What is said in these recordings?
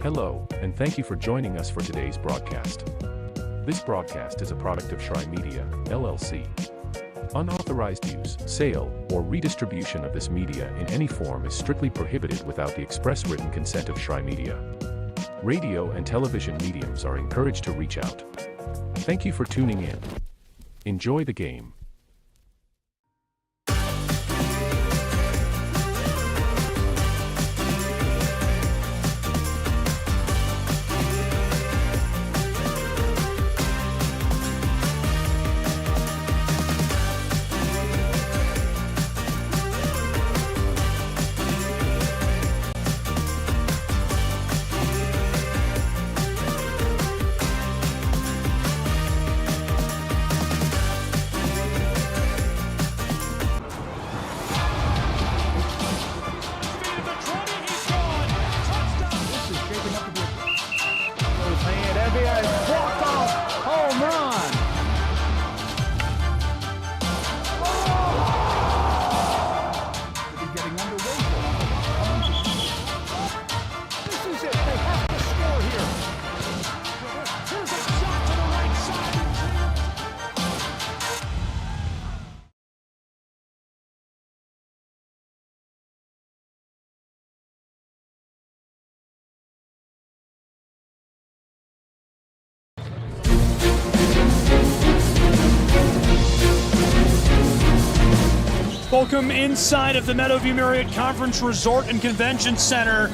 Hello, and thank you for joining us for today's broadcast. This broadcast is a product of Shry Media, LLC. Unauthorized use, sale, or redistribution of this media in any form is strictly prohibited without the express written consent of Shry Media. Radio and television mediums are encouraged to reach out. Thank you for tuning in. Enjoy the game. Welcome inside of the Meadowview Marriott Conference Resort and Convention Center.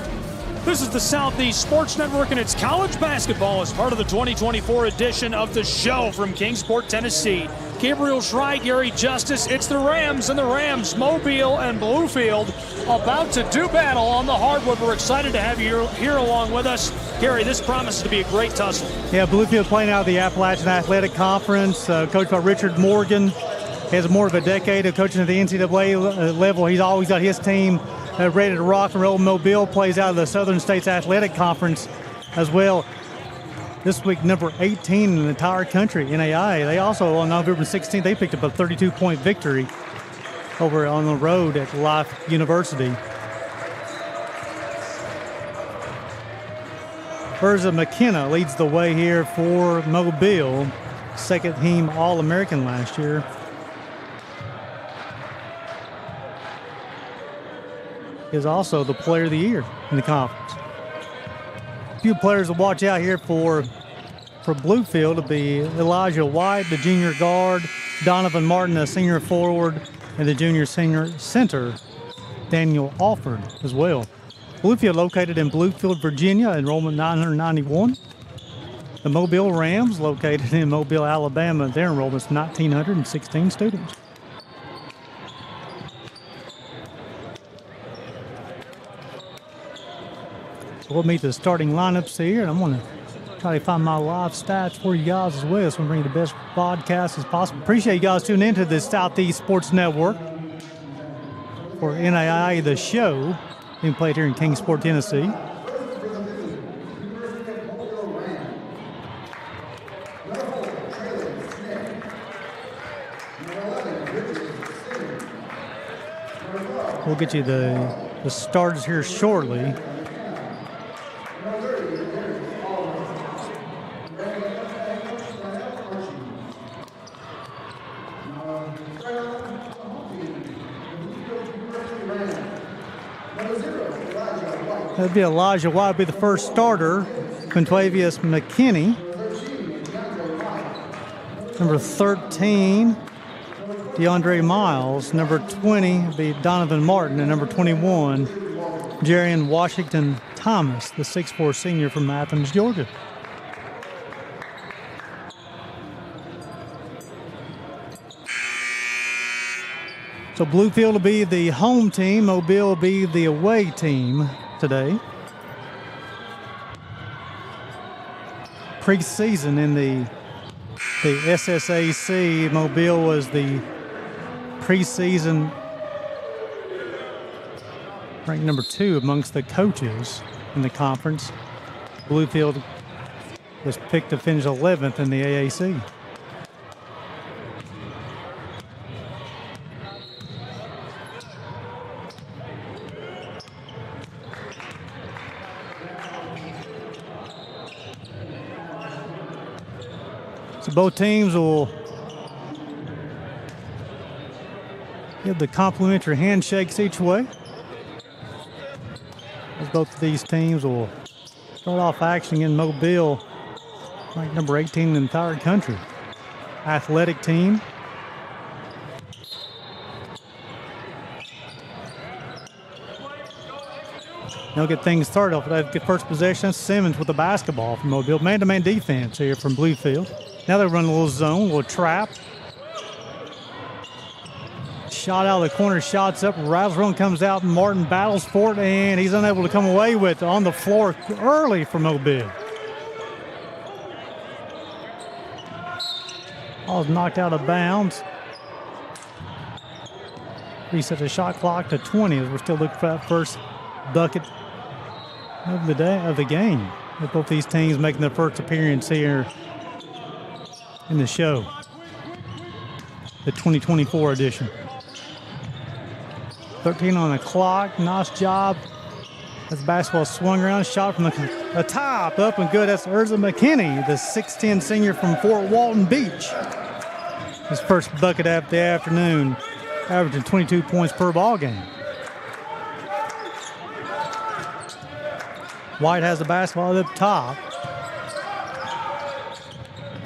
This is the Southeast Sports Network, and it's college basketball as part of the 2024 edition of the show from Kingsport, Tennessee. Gabriel Shry, Gary Justice, it's the Rams and the Rams, Mobile and Bluefield, about to do battle on the hardwood. We're excited to have you here along with us. Gary, this promises to be a great tussle. Yeah, Bluefield playing out of the Appalachian Athletic Conference, coached by Richard Morgan. He has more of a decade of coaching at the NCAA level. He's always got his team ready to rock and roll. Mobile plays out of the Southern States Athletic Conference as well. This week, number 18 in the entire country, NAIA. They also, on November 16th, they picked up a 32-point victory over on the road at Life University. Urza McKenna leads the way here for Mobile, second team All-American last year. Is also the player of the year in the conference. A few players to watch out here for Bluefield will be Elijah White, the junior guard, Donovan Martin, the senior forward, and the junior senior center, Daniel Alford as well. Bluefield located in Bluefield, Virginia, enrollment 991. The Mobile Rams located in Mobile, Alabama, their enrollment's 1,916 students. We'll meet the starting lineups here, and I'm going to try to find my live stats for you guys as well, so we bring you the best podcast as possible. Appreciate you guys tuning into the Southeast Sports Network for NAIA, the show, being played here in Kingsport, Tennessee. We'll get you the starters here shortly. That'd be Elijah White, be the first starter. Quintavious McKinney. Number 13, DeAndre Miles. Number 20 would be Donovan Martin. And number 21, Jarian Washington Thomas, the 6'4 senior from Athens, Georgia. So Bluefield will be the home team. Mobile will be the away team today. Preseason in the SSAC, Mobile was the preseason ranked number 2 amongst the coaches in the conference. Bluefield was picked to finish 11th in the AAC. So both teams will give the complimentary handshakes each way. As both of these teams will start off action in Mobile, ranked number 18 in the entire country. Athletic team. They'll get things started off. They'll get first possession. Simmons with the basketball from Mobile. Man-to-man defense here from Bluefield. Now they run a little zone, a little trap. Shot out of the corner, shots up. Razzle comes out. Martin battles for it, and he's unable to come away with it on the floor early for Mobile. Ball's knocked out of bounds. Reset the shot clock to 20 as we're still looking for that first bucket of the game. With both these teams making their first appearance here in the show, the 2024 edition. 13 on the clock. Nice job. As the basketball swung around, shot from the top, up and good. That's Urza McKinney, the 6'10 senior from Fort Walton Beach. His first bucket of the afternoon, averaging 22 points per ball game. White has the basketball up top.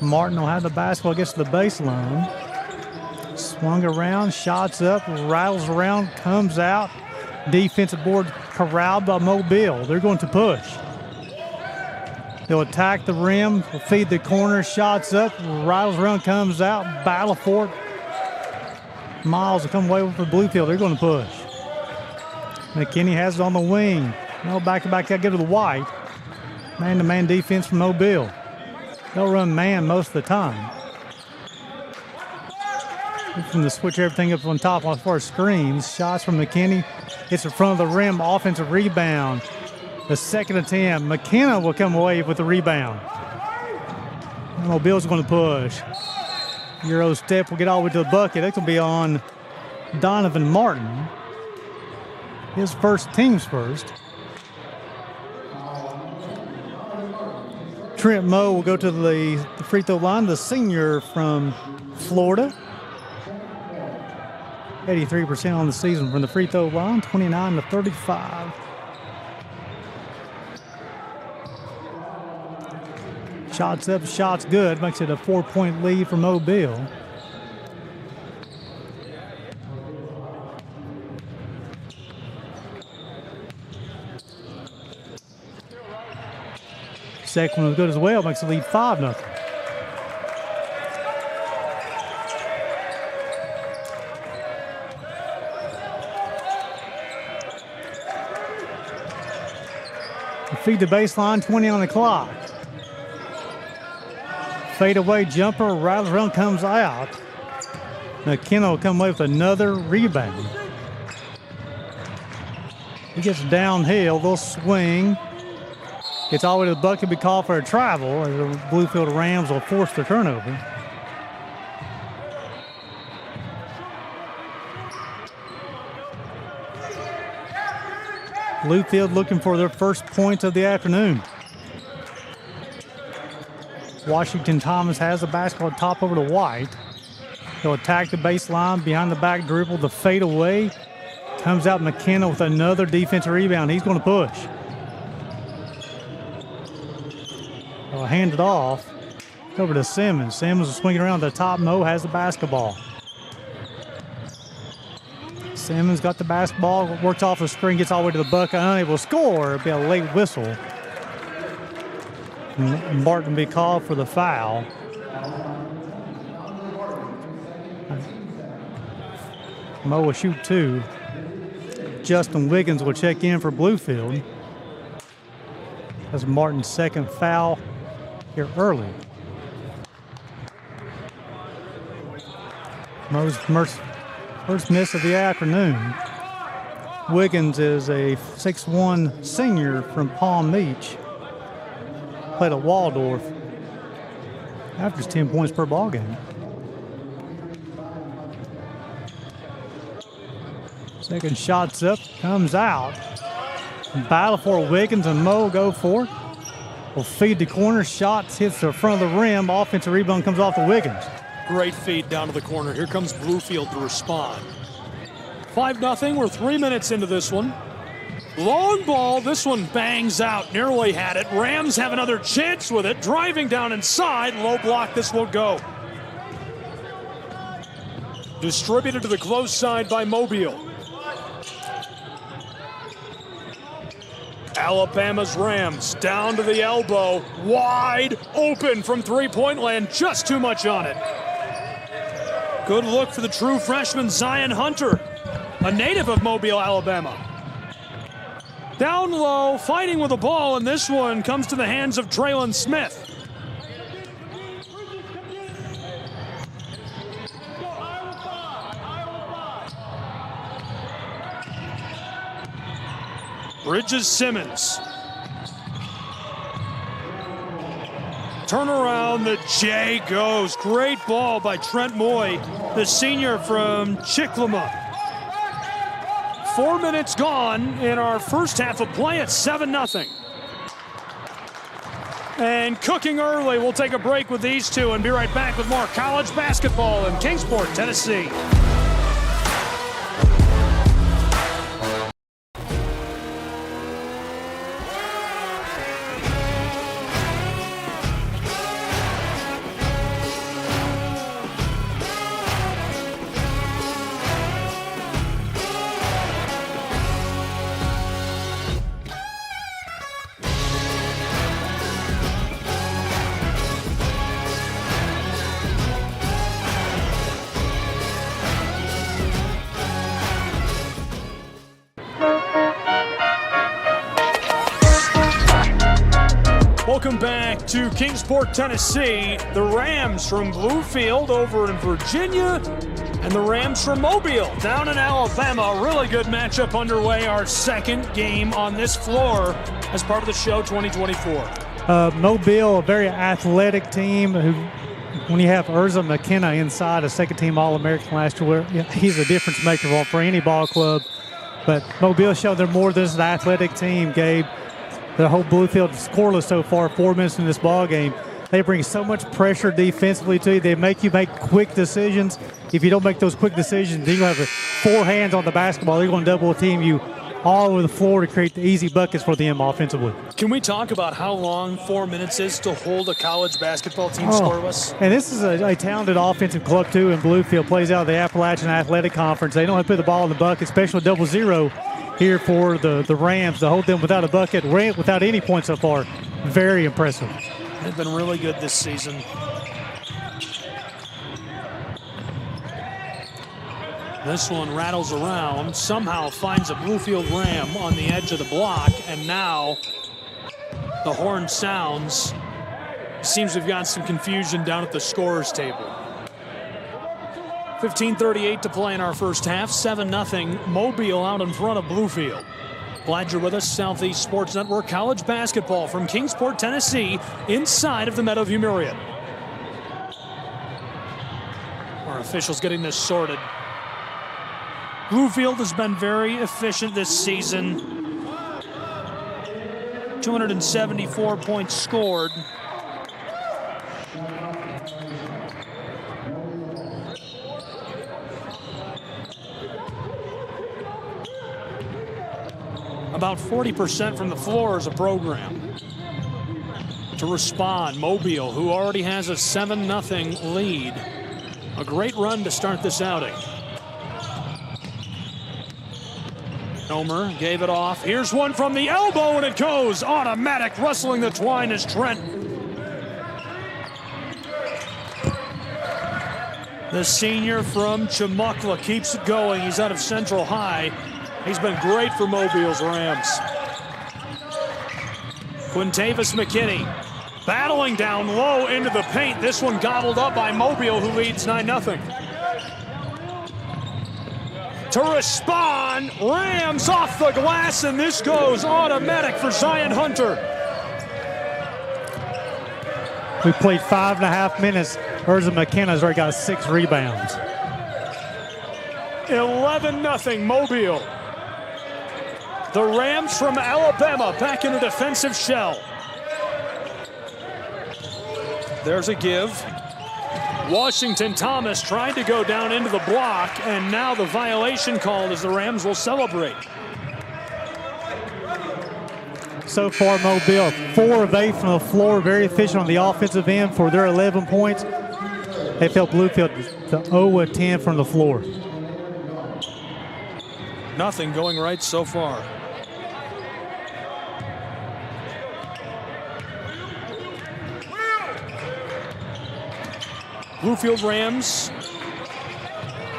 Martin will have the basketball, gets to the baseline. Swung around, shots up, rattles around, comes out. Defensive board corralled by Mobile. They're going to push. They'll attack the rim, will feed the corner, shots up, rattles around, comes out, battle for it. Miles will come away with the Bluefield. They're going to push. McKinney has it on the wing. No, back-to-back, got to go to the White. Man-to-man defense from Mobile. They'll run man most of the time. From the switch everything up on top as far as screens. Shots from McKinney. Hits in front of the rim. Offensive rebound. The second attempt. McKenna will come away with the rebound. And Mobile's going to push. Euro step will get all the way to the bucket. That's going to be on Donovan Martin. His first, team's first. Trent Moe will go to the free throw line, the senior from Florida. 83% on the season from the free throw line, 29 to 35. Shots up, shots good, makes it a 4-point lead for Mobile. Second one was good as well, makes the lead 5-0. Feed the baseline, 20 on the clock. Fade away jumper, rattles around, comes out. McKenna will come away with another rebound. He gets downhill, they'll swing. Gets all the way to the bucket, be called for a travel, as the Bluefield Rams will force the turnover. Bluefield looking for their first points of the afternoon. Washington Thomas has the basketball top over to White. He'll attack the baseline, behind the back dribble, the fade away. Comes out McKenna with another defensive rebound. He's going to push. He'll hand it off over to Simmons. Simmons is swinging around the top. Moe has the basketball. Simmons got the basketball, works off the screen, gets all the way to the bucket, unable to score. It'll be a late whistle. Martin will be called for the foul. Moe will shoot 2. Justin Wiggins will check in for Bluefield. That's Martin's second foul here early. Moe's first miss of the afternoon. Wiggins is a 6'1 senior from Palm Beach. Played at Waldorf. Averages 10 points per ball game. Second shot's up, comes out. Battle for Wiggins and Moe go for it. will feed the corner. Shots hits the front of the rim. Offensive rebound comes off the Wiggins. Great feed down to the corner. Here comes Bluefield to respond. 5-0. We're 3 minutes into this one. Long ball. This one bangs out. Nearly had it. Rams have another chance with it. Driving down inside. Low block. This will go. Distributed to the close side by Mobile. Alabama's Rams down to the elbow. Wide open from three-point land. Just too much on it. Good look for the true freshman Zion Hunter, a native of Mobile, Alabama. Down low, fighting with the ball, and this one comes to the hands of Traylon Smith. Bridges Simmons. Turnaround, the J goes. Great ball by Trent Moy, the senior from Chicklama. 4 minutes gone in our first half of play at 7-0. And cooking early. We'll take a break with these two and be right back with more college basketball in Kingsport, Tennessee. Welcome back to Kingsport, Tennessee. The Rams from Bluefield over in Virginia, and the Rams from Mobile down in Alabama. A really good matchup underway. Our second game on this floor as part of the show 2024. Mobile, a very athletic team who, when you have Urza McKenna inside, a second-team All-American last year, he's a difference maker for any ball club. But Mobile showed they're more than just an athletic team, Gabe. The whole Bluefield scoreless so far, 4 minutes in this ball game. They bring so much pressure defensively to you. They make you make quick decisions. If you don't make those quick decisions, then you have four hands on the basketball. They're going to double team you all over the floor to create the easy buckets for them offensively. Can we talk about how long 4 minutes is to hold a college basketball team scoreless? And this is a talented offensive club, too, in Bluefield. Plays out of the Appalachian Athletic Conference. They know how to put the ball in the bucket, especially with 0-0 here for the Rams to hold them without a bucket, without any points so far. Very impressive. They've been really good this season. This one rattles around, somehow finds a Bluefield Ram on the edge of the block, and now the horn sounds. Seems we've got some confusion down at the scorer's table. 15:38 to play in our first half. 7-0. Mobile out in front of Bluefield. Glad you're with us. Southeast Sports Network college basketball from Kingsport, Tennessee, inside of the Meadowview Marriott. Our officials getting this sorted. Bluefield has been very efficient this season. 274 points scored. About 40% from the floor as a program. To respond, Mobile, who already has a 7-0 lead. A great run to start this outing. Homer gave it off. Here's one from the elbow, and it goes automatic, rustling the twine as Trent. The senior from Chumuckla keeps it going. He's out of Central High. He's been great for Mobile's Rams. Quintavis McKinney battling down low into the paint. This one gobbled up by Mobile, who leads 9-0. To respond, Rams off the glass, and this goes automatic for Zion Hunter. We played 5.5 minutes. Urza McKenna's already got 6 rebounds. 11-0 Mobile. The Rams from Alabama back in a defensive shell. There's a give. Washington Thomas trying to go down into the block, and now the violation called as the Rams will celebrate. So far, Mobile 4 of 8 from the floor, very efficient on the offensive end for their 11 points. They felt Bluefield to 0 of 10 from the floor. Nothing going right so far. Bluefield Rams,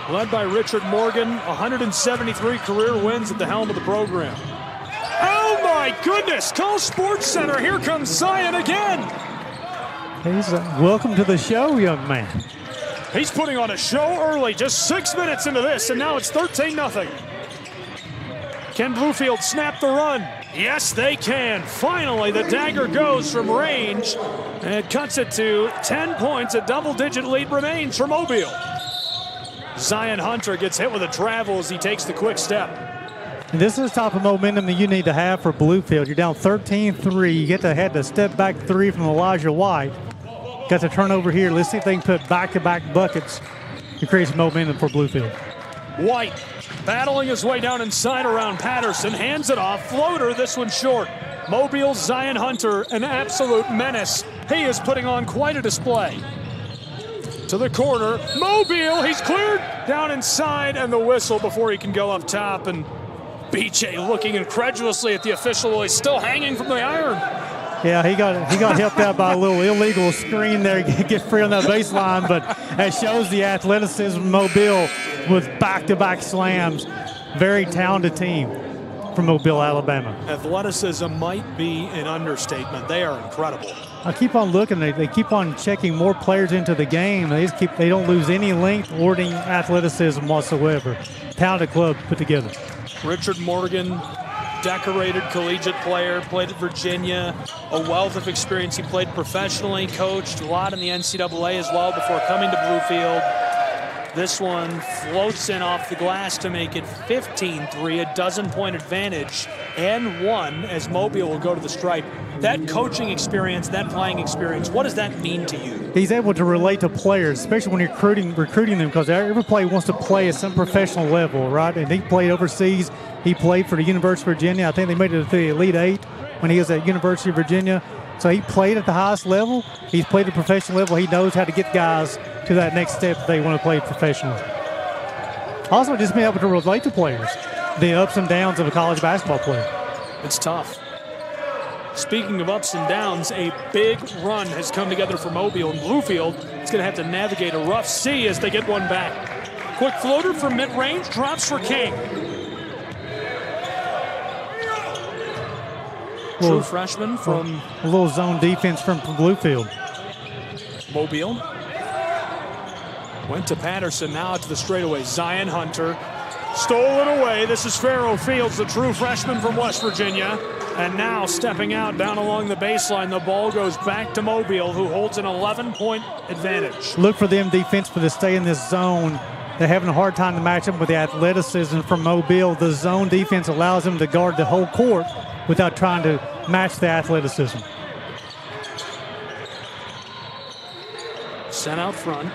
led by Richard Morgan, 173 career wins at the helm of the program. Oh my goodness, call Sports Center, here comes Zion again. He's welcome to the show, young man. He's putting on a show early, just 6 minutes into this, and now it's 13-0. Can Bluefield snap the run? Yes, they can. Finally, the dagger goes from range, and it cuts it to 10 points. A double-digit lead remains for Mobile. Zion Hunter gets hit with a travel as he takes the quick step. And this is the type of momentum that you need to have for Bluefield. You're down 13-3. You get to head the step-back 3 from Elijah White. Got the turnover here. Let's see if they can put back-to-back buckets to create some momentum for Bluefield. White battling his way down inside around Patterson. Hands it off. Floater, this one short. Mobile's Zion Hunter, an absolute menace. He is putting on quite a display. To the corner. Mobile, he's cleared down inside, and the whistle before he can go up top. And BJ looking incredulously at the official while he's still hanging from the iron. Yeah, he got helped out by a little illegal screen there, get free on that baseline, but that shows the athleticism of Mobile with back-to-back slams. Very talented team from Mobile, Alabama. Athleticism might be an understatement. They are incredible. I keep on looking. They keep on checking more players into the game. They don't lose any length or any athleticism whatsoever. Talented club put together. Richard Morgan, decorated collegiate player, played at Virginia, a wealth of experience. He played professionally, coached a lot in the NCAA as well before coming to Bluefield. This one floats in off the glass to make it 15-3, a dozen-point advantage, and one as Mobile will go to the stripe. That coaching experience, that playing experience, what does that mean to you? He's able to relate to players, especially when you're recruiting them, because every player wants to play at some professional level, right? And he played overseas. He played for the University of Virginia. I think they made it to the Elite Eight when he was at University of Virginia. So he played at the highest level. He's played at the professional level. He knows how to get guys to that next step if they want to play professionally. Also, just being able to relate to players, the ups and downs of a college basketball player. It's tough. Speaking of ups and downs, a big run has come together for Mobile, and Bluefield is going to have to navigate a rough sea as they get one back. Quick floater from mid-range, drops for King. True freshman from a little zone defense from Bluefield. Mobile went to Patterson, now to the straightaway. Zion Hunter stole it away. This is Pharaoh Fields, the true freshman from West Virginia. And now stepping out down along the baseline, the ball goes back to Mobile, who holds an 11-point advantage. Look for them defensively to stay in this zone. They're having a hard time to match up with the athleticism from Mobile. The zone defense allows them to guard the whole court without trying to match the athleticism. Sent out front.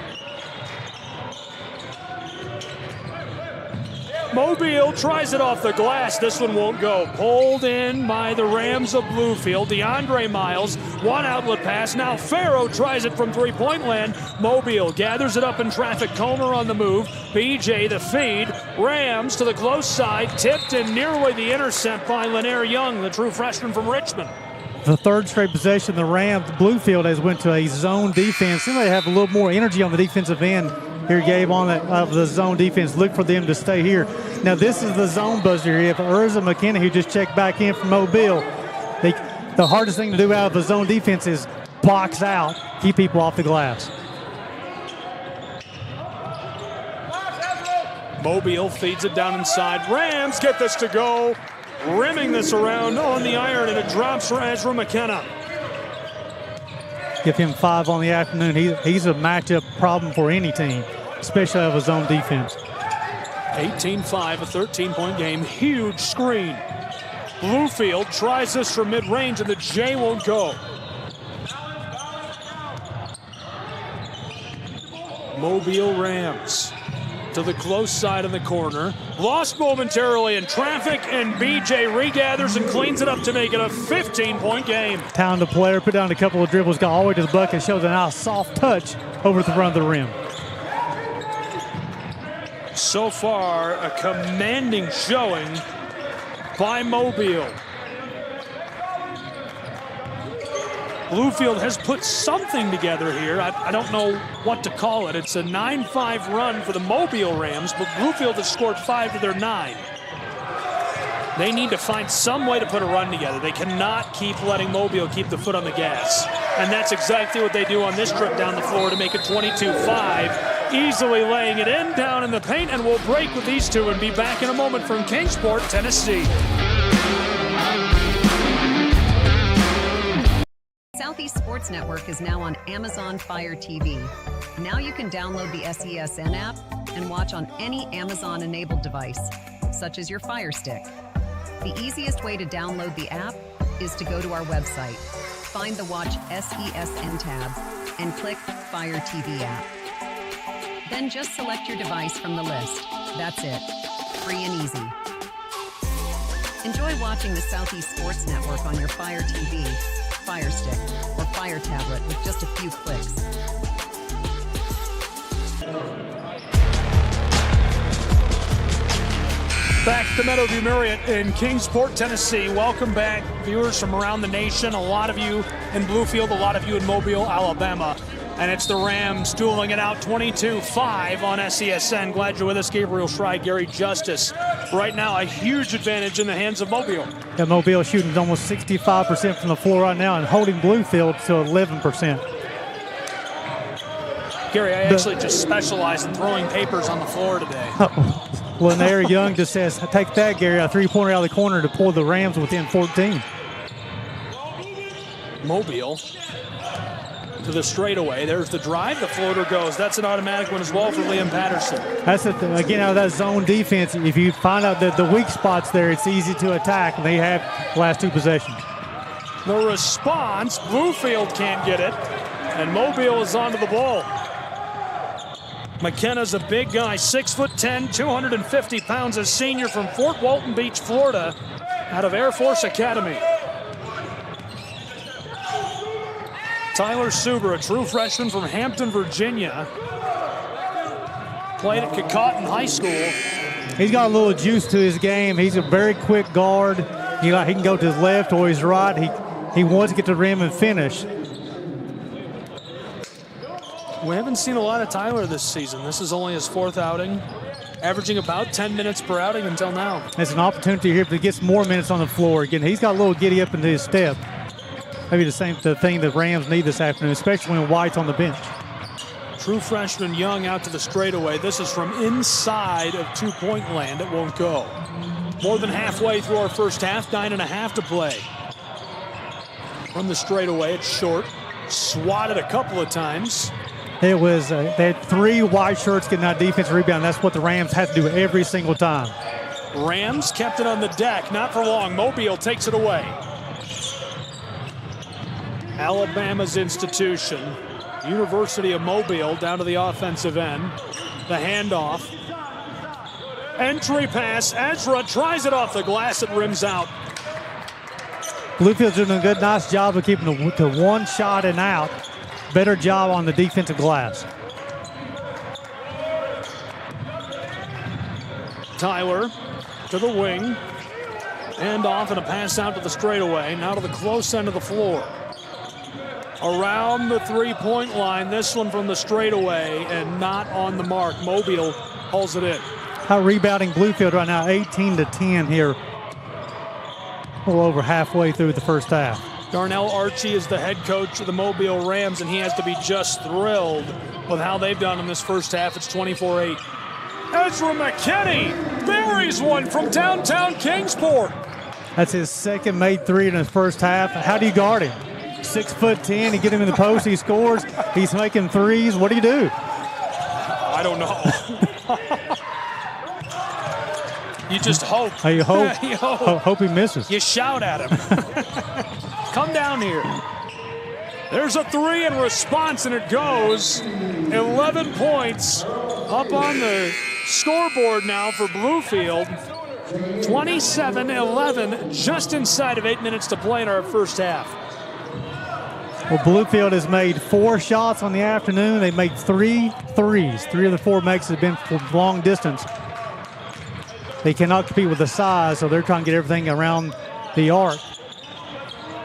Mobile tries it off the glass. This one won't go. Pulled in by the Rams of Bluefield. DeAndre Miles, one outlet pass. Now Pharaoh tries it from three-point land. Mobile gathers it up in traffic. Comer on the move. BJ the feed. Rams to the close side. Tipped and nearly the intercept by Lanier Young, the true freshman from Richmond. The third straight possession, the Rams, Bluefield has went to a zone defense. They have a little more energy on the defensive end. Here, Gabe, on the zone defense. Look for them to stay here. Now, this is the zone buzzer here. If Urza McKenna, who just checked back in from Mobile, the hardest thing to do out of the zone defense is box out, keep people off the glass. Mobile feeds it down inside. Rams get this to go. Rimming this around on the iron, and it drops for Ezra McKenna. Give him 5 on the afternoon. He's a matchup problem for any team, especially out of a zone defense. 18-5, a 13-point game. Huge screen. Bluefield tries this from mid-range, and the J won't go. Mobile Rams to the close side of the corner. Lost momentarily in traffic, and BJ regathers and cleans it up to make it a 15-point game. Talented player, put down a couple of dribbles, got all the way to the bucket, shows a nice soft touch over the front of the rim. So far, a commanding showing by Mobile. Bluefield has put something together here. I don't know what to call it. It's a 9-5 run for the Mobile Rams, but Bluefield has scored 5 to their 9. They need to find some way to put a run together. They cannot keep letting Mobile keep the foot on the gas. And that's exactly what they do on this trip down the floor to make it 22-5. Easily laying it in down in the paint, and we'll break with these two and be back in a moment from Kingsport, Tennessee. Southeast Sports Network is now on Amazon Fire TV. Now you can download the SESN app and watch on any Amazon-enabled device, such as your Fire Stick. The easiest way to download the app is to go to our website, find the Watch SESN tab, and click Fire TV app. Then just select your device from the list. That's it. Free and easy. Enjoy watching the Southeast Sports Network on your Fire TV, Fire Stick, or Fire tablet with just a few clicks. Back to Meadowview Marriott in Kingsport, Tennessee. Welcome back, viewers from around the nation. A lot of you in Bluefield, a lot of you in Mobile, Alabama. And it's the Rams dueling it out 22-5 on SESN. Glad you're with us, Gabriel Schrei, Gary Justice. Right now, a huge advantage in the hands of Mobile. Yeah, Mobile shooting almost 65% from the floor right now and holding Bluefield to 11%. Gary, I actually just specialize in throwing papers on the floor today. Lanier Young just says, take that, Gary, a three-pointer out of the corner to pull the Rams within 14. Mobile to the straightaway. There's the drive. The floater goes. That's an automatic one as well for Liam Patterson. That's it. Again, out of that zone defense, if you find out that the weak spots there, it's easy to attack, and they have the last two possessions. The response, Bluefield can't get it, and Mobile is onto the ball. McKenna's a big guy, 6'10", 250 pounds, a senior from Fort Walton Beach, Florida, out of Air Force Academy. Tyler Suber, a true freshman from Hampton, Virginia. Played at Kecoughtan High School. He's got a little juice to his game. He's a very quick guard. He can go to his left or his right. He wants to get to the rim and finish. We haven't seen a lot of Tyler this season. This is only his fourth outing, averaging about 10 minutes per outing until now. It's an opportunity here to get some more minutes on the floor. Again, he's got a little giddy up into his step. Maybe the thing the Rams need this afternoon, especially when White's on the bench. True freshman Young out to the straightaway. This is from inside of two-point land. It won't go. More than halfway through our first half, 9.5 to play. From the straightaway, it's short. Swatted a couple of times. It was, they had three white shirts getting that defensive rebound. That's what the Rams had to do every single time. Rams kept it on the deck, not for long. Mobile takes it away. Alabama's institution. University of Mobile down to the offensive end. The handoff. Entry pass. Ezra tries it off the glass. It rims out. Bluefield's doing a good, nice job of keeping it to one shot and out. Better job on the defensive glass. Tyler to the wing. Hand off and a pass out to the straightaway. Now to the close end of the floor. Around the three-point line. This one from the straightaway and not on the mark. Mobile pulls it in. How rebounding Bluefield right now, 18-10 here. A little over halfway through the first half. Darnell Archie is the head coach of the Mobile Rams, and he has to be just thrilled with how they've done in this first half. It's 24-8. Ezra McKinney buries one from downtown Kingsport. That's his second made three in his first half. How do you guard him? 6'10", you get him in the post, he scores. He's making threes. What do you do? I don't know. You just hope. You hope. You hope. Hope he misses. You shout at him. Come down here. There's a three in response, and it goes. 11 points up on the scoreboard now for Bluefield. 27-11, just inside of 8 minutes to play in our first half. Well, Bluefield has made 4 shots on the afternoon. They've made 3 threes. 3 of the 4 makes have been from long distance. They cannot compete with the size, so they're trying to get everything around the arc.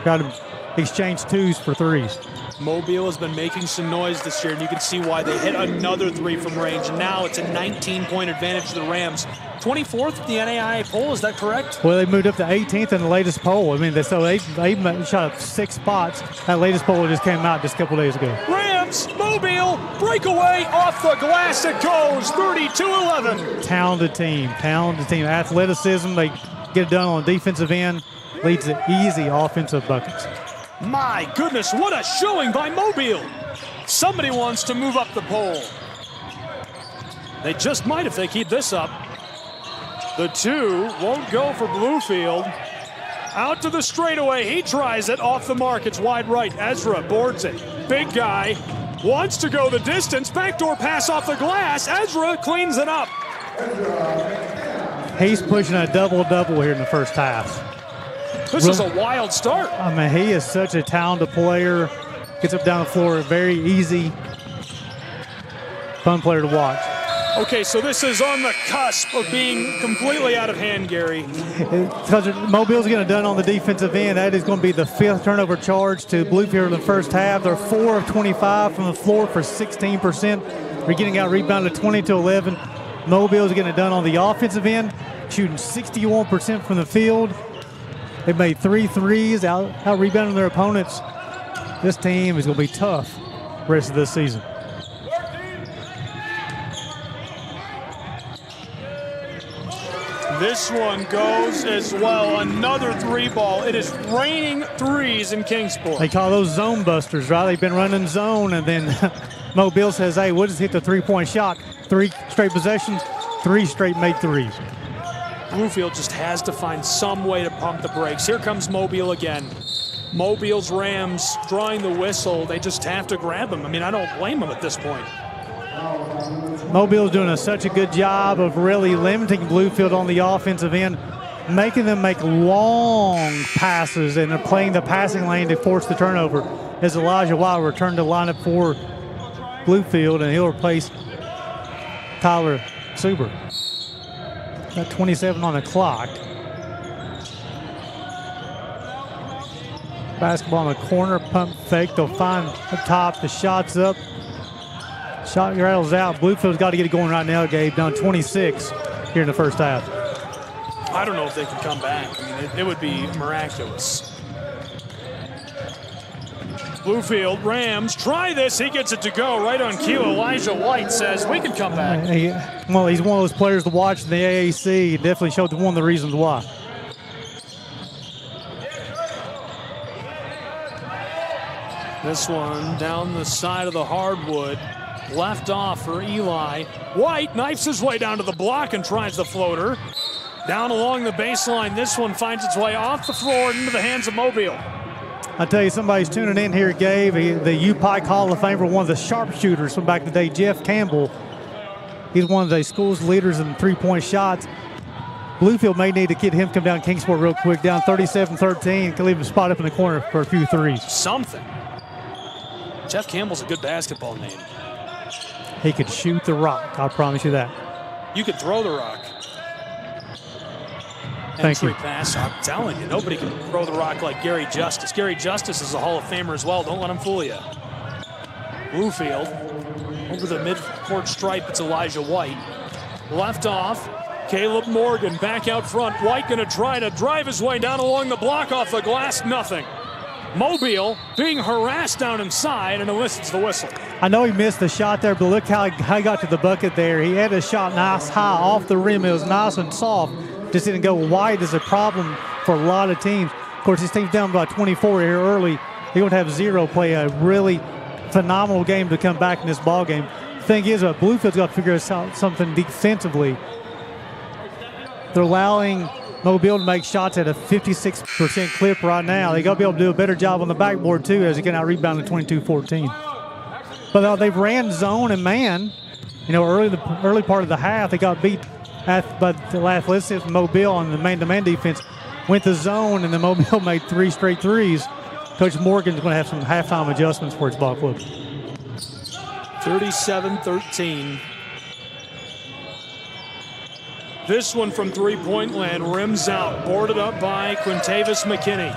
Got to exchange 2s for 3s. Mobile has been making some noise this year, and you can see why they hit another 3 from range. Now it's a 19-point advantage to the Rams. 24th at the NAIA poll, is that correct? Well, they moved up to 18th in the latest poll. I mean, they shot up 6 spots. That latest poll just came out just a couple days ago. Rams, Mobile, breakaway off the glass. It goes 32-11. Talented team. Athleticism, they get it done on the defensive end, leads to easy offensive buckets. My goodness, what a showing by Mobile. Somebody wants to move up the poll. They just might if they keep this up. The 2 won't go for Bluefield. Out to the straightaway. He tries it off the mark. It's wide right. Ezra boards it. Big guy wants to go the distance. Backdoor pass off the glass. Ezra cleans it up. He's pushing a double-double here in the first half. This is a wild start. I mean, he is such a talented player. Gets up down the floor, very easy, fun player to watch. Okay, so this is on the cusp of being completely out of hand, Gary. Because Mobile's getting it done on the defensive end. That is going to be the 5th turnover charge to Bluefield in the first half. They're 4 of 25 from the floor for 16%. They're getting out rebounded 20-11. Mobile's getting it done on the offensive end, shooting 61% from the field. They made 3 threes, out rebounding their opponents. This team is going to be tough the rest of this season. This one goes as well. Another 3 ball. It is raining threes in Kingsport. They call those zone busters, right? They've been running zone, and then Mobile says, hey, we'll just hit the 3-point shot. 3 straight possessions, 3 straight made threes. Bluefield just has to find some way to pump the brakes. Here comes Mobile again. Mobile's Rams drawing the whistle. They just have to grab him. I mean, I don't blame them at this point. Mobile's doing such a good job of really limiting Bluefield on the offensive end, making them make long passes, and they're playing the passing lane to force the turnover. As Elijah Wild returned to lineup for Bluefield, and he'll replace Tyler Suber. Got 27 on the clock. Basketball in the corner, pump fake. They'll find up top. The shot's up. Shot rattles out. Bluefield's got to get it going right now, Gabe. Down 26 here in the first half. I don't know if they can come back. I mean, it would be miraculous. Bluefield, Rams, try this. He gets it to go right on cue. Elijah White says, we can come back. He's one of those players to watch in the AAC. He definitely showed one of the reasons why. This one down the side of the hardwood. Left off for Eli. White knifes his way down to the block and tries the floater. Down along the baseline. This one finds its way off the floor and into the hands of Mobile. I tell you, somebody's tuning in here, Gabe. The UPike Hall of Famer, one of the sharpshooters from back in the day, Jeff Campbell. He's one of the school's leaders in 3-point shots. Bluefield may need to get him come down Kingsport real quick, down 37-13. Can leave him spot up in the corner for a few threes. Something. Jeff Campbell's a good basketball name. He could shoot the rock, I promise you that. You could throw the rock. Thank you. Pass, I'm telling you, nobody can throw the rock like Gary Justice. Gary Justice is a Hall of Famer as well. Don't let him fool you. Bluefield, over the mid-court stripe, it's Elijah White. Left off, Caleb Morgan back out front. White going to try to drive his way down along the block off the glass, nothing. Mobile being harassed down inside and elicits the whistle. I know he missed the shot there, but look how he got to the bucket there. He had a shot nice high off the rim. It was nice and soft. Just didn't go wide is a problem for a lot of teams. Of course, his team's down by 24 here early. He would have 0 play a really phenomenal game to come back in this ball game. The thing is, Bluefield's got to figure out something defensively. They're allowing Mobile to make shots at a 56% clip right now. They got to be able to do a better job on the backboard too, as they can out rebound at 22-14. But they've ran zone and man. You know, early part of the half, they got beat by the athleticism Mobile on the man-to-man defense. Went to zone, and then Mobile made 3 straight threes. Coach Morgan's going to have some halftime adjustments for his ball club. 37-13. This one from three-point land, rims out, boarded up by Quintavis McKinney.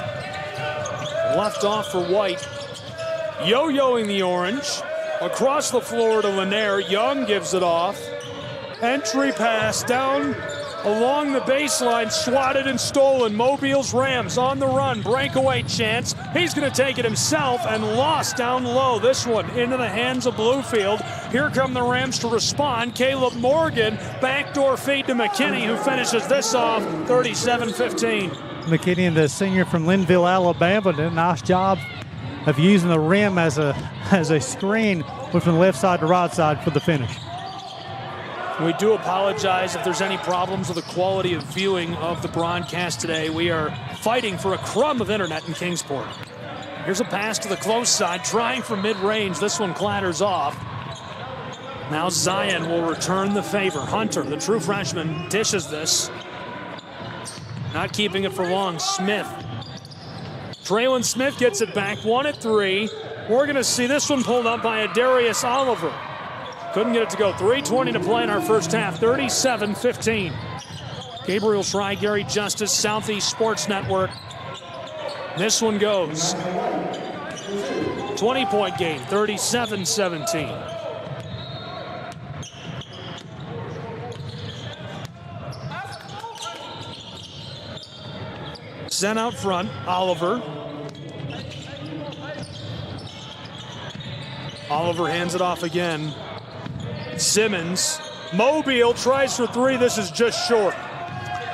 Left off for White. Yo-yoing the orange. Across the floor to Lanier. Young gives it off. Entry pass down along the baseline, swatted and stolen. Mobile's Rams on the run, breakaway chance. He's going to take it himself and lost down low. This one into the hands of Bluefield. Here come the Rams to respond. Caleb Morgan, backdoor feed to McKinney, who finishes this off 37-15. McKinney, the senior from Linville, Alabama, did a nice job of using the rim as a screen from the left side to right side for the finish. We do apologize if there's any problems with the quality of viewing of the broadcast today. We are fighting for a crumb of internet in Kingsport. Here's a pass to the close side, trying for mid-range. This one clatters off. Now Zion will return the favor. Hunter, the true freshman, dishes this. Not keeping it for long. Smith. Traylon Smith gets it back, 1 at 3. We're going to see this one pulled up by Adarius Oliver. Couldn't get it to go. 3:20 to play in our first half. 37-15. Gabriel Schrei, Gary Justice, Southeast Sports Network. This one goes. 20-point game, 37-17. Sent out front, Oliver. Oliver hands it off again. Simmons. Mobile tries for 3. This is just short.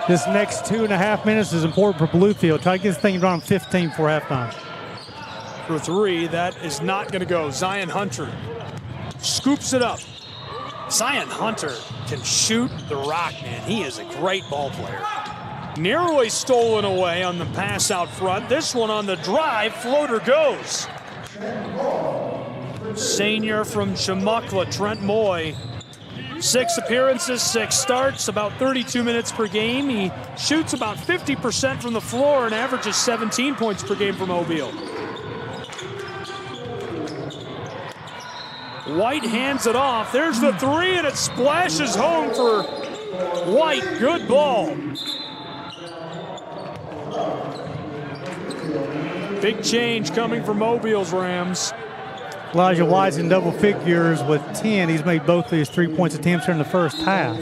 This next 2.5 minutes is important for Bluefield. Try to get this thing around 15 before halftime. For 3, that is not going to go. Zion Hunter scoops it up. Zion Hunter can shoot the rock, man. He is a great ball player. Nearly stolen away on the pass out front. This one on the drive, floater goes. Senior from Chumuckla, Trent Moy. 6 appearances, 6 starts, about 32 minutes per game. He shoots about 50% from the floor and averages 17 points per game for Mobile. White hands it off. There's the 3, and it splashes home for White. Good ball. Big change coming from Mobile's Rams. Elijah White's in double figures with 10. He's made both of his 3-point attempts in the first half.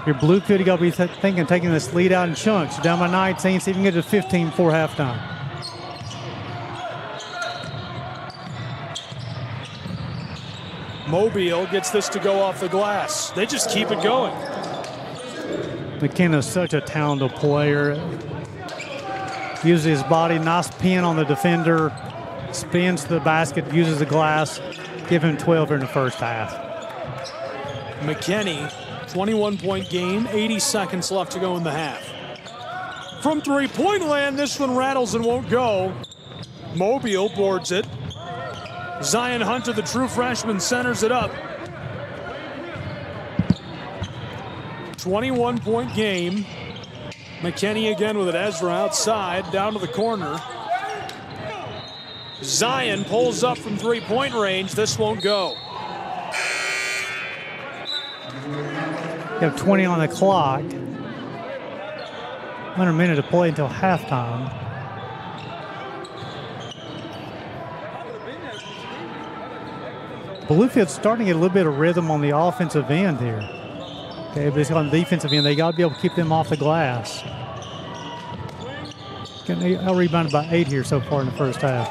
Your Bluefield, you got to be thinking taking this lead out in chunks. You're down by 19, see if you can get to 15 before halftime. Mobile gets this to go off the glass. They just keep it going. McKenna's such a talented player. Uses his body, nice pin on the defender, spins to the basket, uses the glass. Give him 12 in the first half. McKinney, 21-point game, 80 seconds left to go in the half. From three-point land, this one rattles and won't go. Mobile boards it. Zion Hunter, the true freshman, centers it up. 21-point game. McKinney again with it. Ezra outside, down to the corner. Zion pulls up from three-point range. This won't go. You have 20 on the clock. Under a minute to play until halftime. Bluefield's starting to get a little bit of rhythm on the offensive end here. Okay, but it's on the defensive end. They got to be able to keep them off the glass. I'll rebound by 8 here so far in the first half.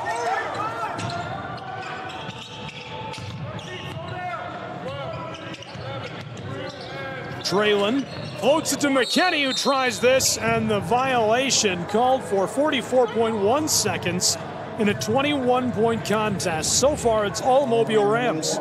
Traylon floats it to McKinney, who tries this, and the violation called for 44.1 seconds in a 21-point contest. So far, it's all Mobile Rams.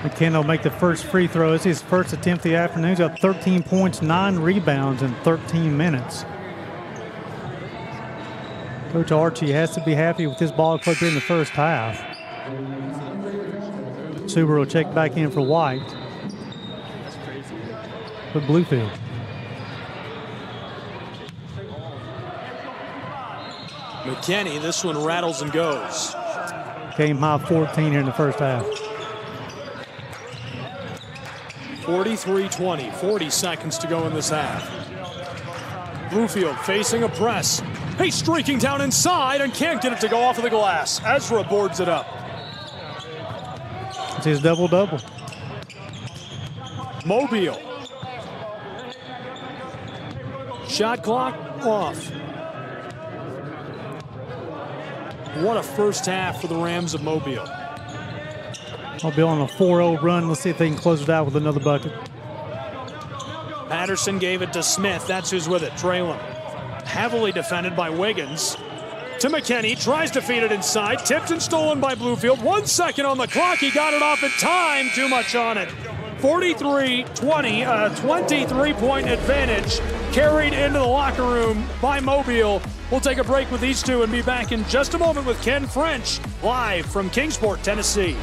McKenna will make the first free throw. It's his first attempt of the afternoon. He's got 13 points, 9 rebounds in 13 minutes. Coach Archie has to be happy with his ball club here in the first half. Suber will check back in for White. For Bluefield. McKinney, this one rattles and goes. Game high 14 here in the first half. 43-20, 40 seconds to go in this half. Bluefield facing a press. He's streaking down inside and can't get it to go off of the glass. Ezra boards it up. It's his double-double. Mobile. Shot clock off. What a first half for the Rams of Mobile. Mobile on a 4-0 run. Let's see if they can close it out with another bucket. Patterson gave it to Smith. That's who's with it. Traylon. Heavily defended by Wiggins. To McKinney. Tries to feed it inside. Tipped and stolen by Bluefield. 1 second on the clock. He got it off in time. Too much on it. 43-20. A 23-point advantage carried into the locker room by Mobile. We'll take a break with these two and be back in just a moment with Ken French, live from Kingsport, Tennessee.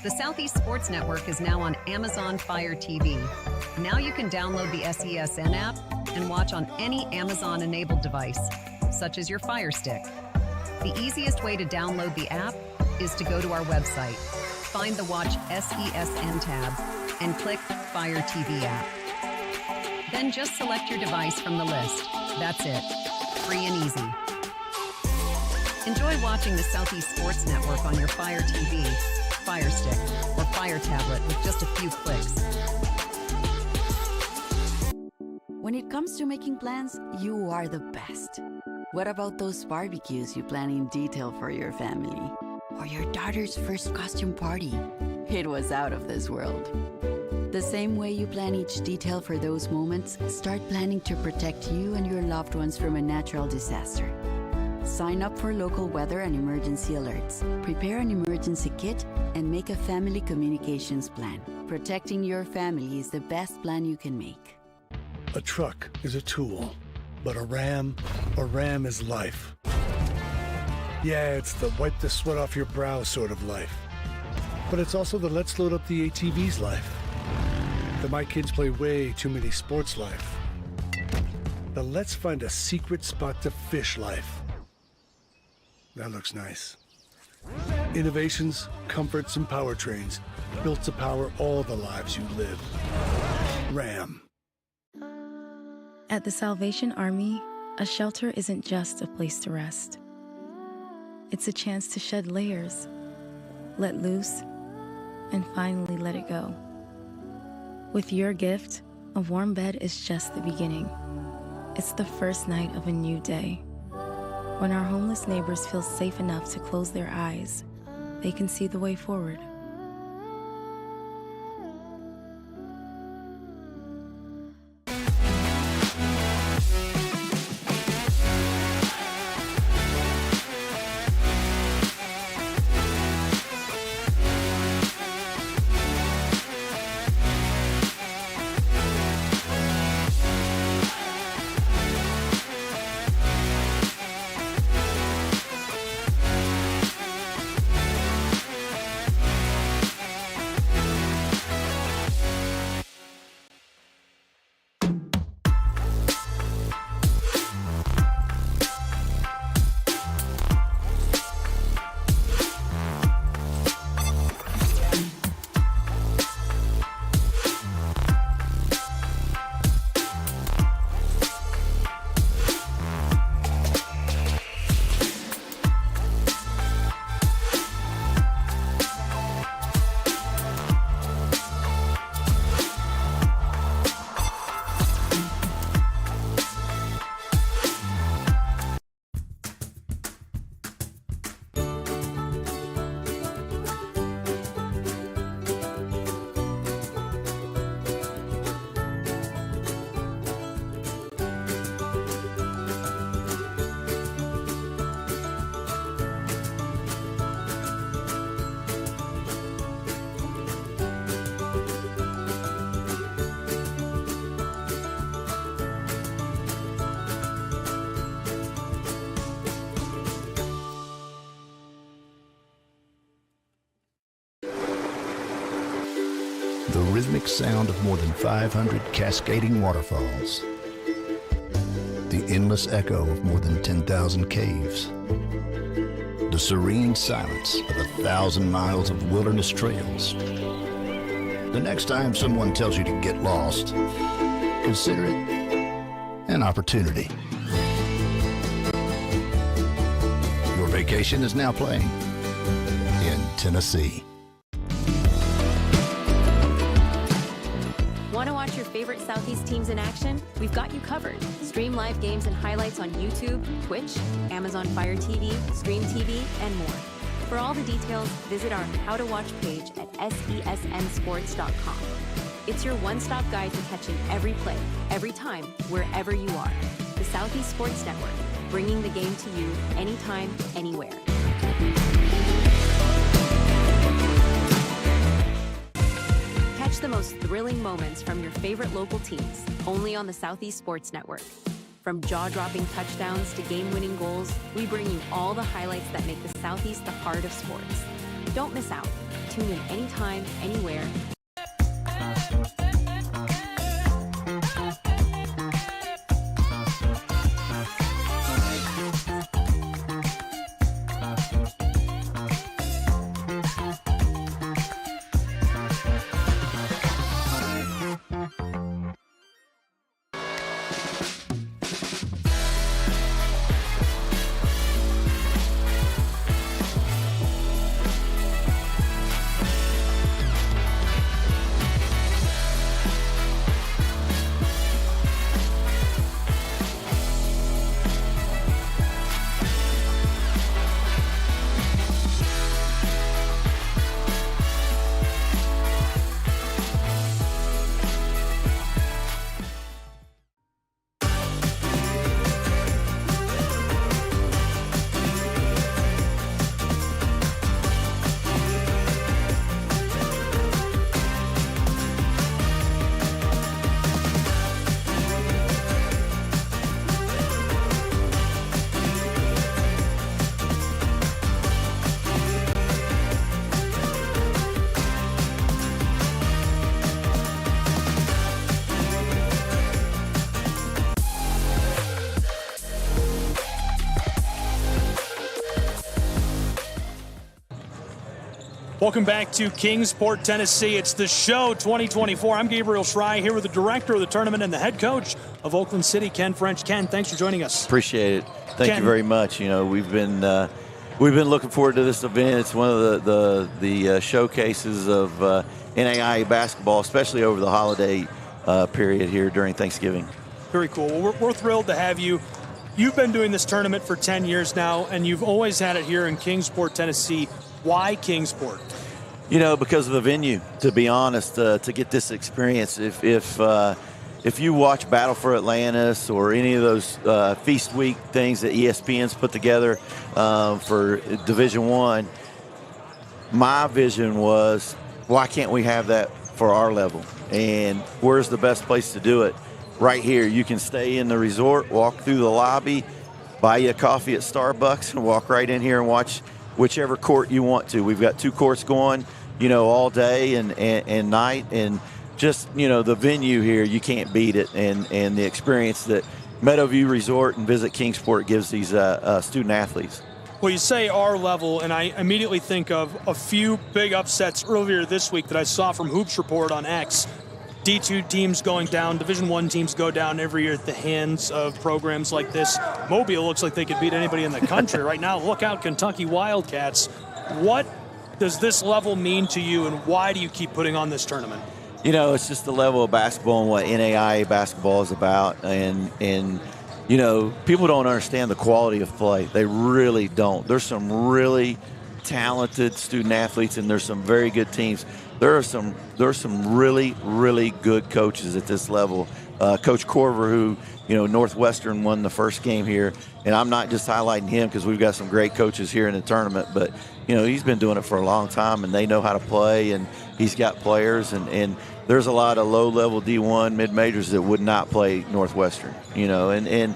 The Southeast Sports Network is now on Amazon Fire TV. Now you can download the SESN app and watch on any Amazon-enabled device, such as your Fire Stick. The easiest way to download the app is to go to our website, find the Watch SESN tab, and click Fire TV app. Then just select your device from the list. That's it. Free and easy. Enjoy watching the Southeast Sports Network on your Fire TV, Fire Stick, or Fire Tablet with just a few clicks. When it comes to making plans, you are the best. What about those barbecues you plan in detail for your family? Or your daughter's first costume party? It was out of this world. The same way you plan each detail for those moments, start planning to protect you and your loved ones from a natural disaster. Sign up for local weather and emergency alerts. Prepare an emergency kit and make a family communications plan. Protecting your family is the best plan you can make. A truck is a tool, but a ram is life. Yeah, it's the wipe the sweat off your brow sort of life. But it's also the let's load up the ATV's life. The my kids play way too many sports life. The let's find a secret spot to fish life. That looks nice. Innovations, comforts, and powertrains built to power all the lives you live. Ram. At the Salvation Army, a shelter isn't just a place to rest. It's a chance to shed layers, let loose, and finally let it go. With your gift, a warm bed is just the beginning. It's the first night of a new day. When our homeless neighbors feel safe enough to close their eyes, they can see the way forward. The rhythmic sound of more than 500 cascading waterfalls. The endless echo of more than 10,000 caves. The serene silence of 1,000 miles of wilderness trails. The next time someone tells you to get lost, consider it an opportunity. Your vacation is now playing in Tennessee. Want to watch your favorite Southeast teams in action? We've got you covered. Stream live games and highlights on YouTube, Twitch, Amazon Fire TV, Stream TV, and more. For all the details, visit our How to Watch page at sesnsports.com. It's your one-stop guide to catching every play, every time, wherever you are. The Southeast Sports Network, bringing the game to you anytime, anywhere. Catch the most thrilling moments from your favorite local teams, only on the Southeast Sports Network. From jaw-dropping touchdowns to game-winning goals, we bring you all the highlights that make the Southeast the heart of sports. Don't miss out. Tune in anytime, anywhere. Welcome back to Kingsport, Tennessee. It's the show 2024. I'm Gabriel Schrei here with the director of the tournament and the head coach of Oakland City, Ken French. Ken, thanks for joining us. Appreciate it. Thank you very much. You know, we've been looking forward to this event. It's one of the showcases of NCAA basketball, especially over the holiday period here during Thanksgiving. Very cool. Well, we're thrilled to have you. You've been doing this tournament for 10 years now, and you've always had it here in Kingsport, Tennessee. Why Kingsport? You know, because of the venue, to be honest, to get this experience. If you watch Battle for Atlantis or any of those Feast Week things that ESPN's put together for Division I, my vision was, why can't we have that for our level? And where's the best place to do it? Right here. You can stay in the resort, walk through the lobby, buy you a coffee at Starbucks, and walk right in here and watch whichever court you want to. We've got 2 courts going, you know, all day and night, and just, you know, the venue here, you can't beat it, and the experience that Meadowview Resort and Visit Kingsport gives these student athletes. Well, you say our level, and I immediately think of a few big upsets earlier this week that I saw from Hoops Report on X. D2 teams going down, Division I teams go down every year at the hands of programs like this. Mobile looks like they could beat anybody in the country right now. Look out, Kentucky Wildcats. What does this level mean to you, and why do you keep putting on this tournament? You know, it's just the level of basketball and what NCAA basketball is about. And you know, people don't understand the quality of play. They really don't. There's some really talented student athletes, and there's some very good teams. There's some really, really good coaches at this level. Coach Corver, who, you know, Northwestern won the first game here, and I'm not just highlighting him because we've got some great coaches here in the tournament, but, you know, he's been doing it for a long time, and they know how to play, and he's got players, and there's a lot of low-level D1 mid-majors that would not play Northwestern, you know, and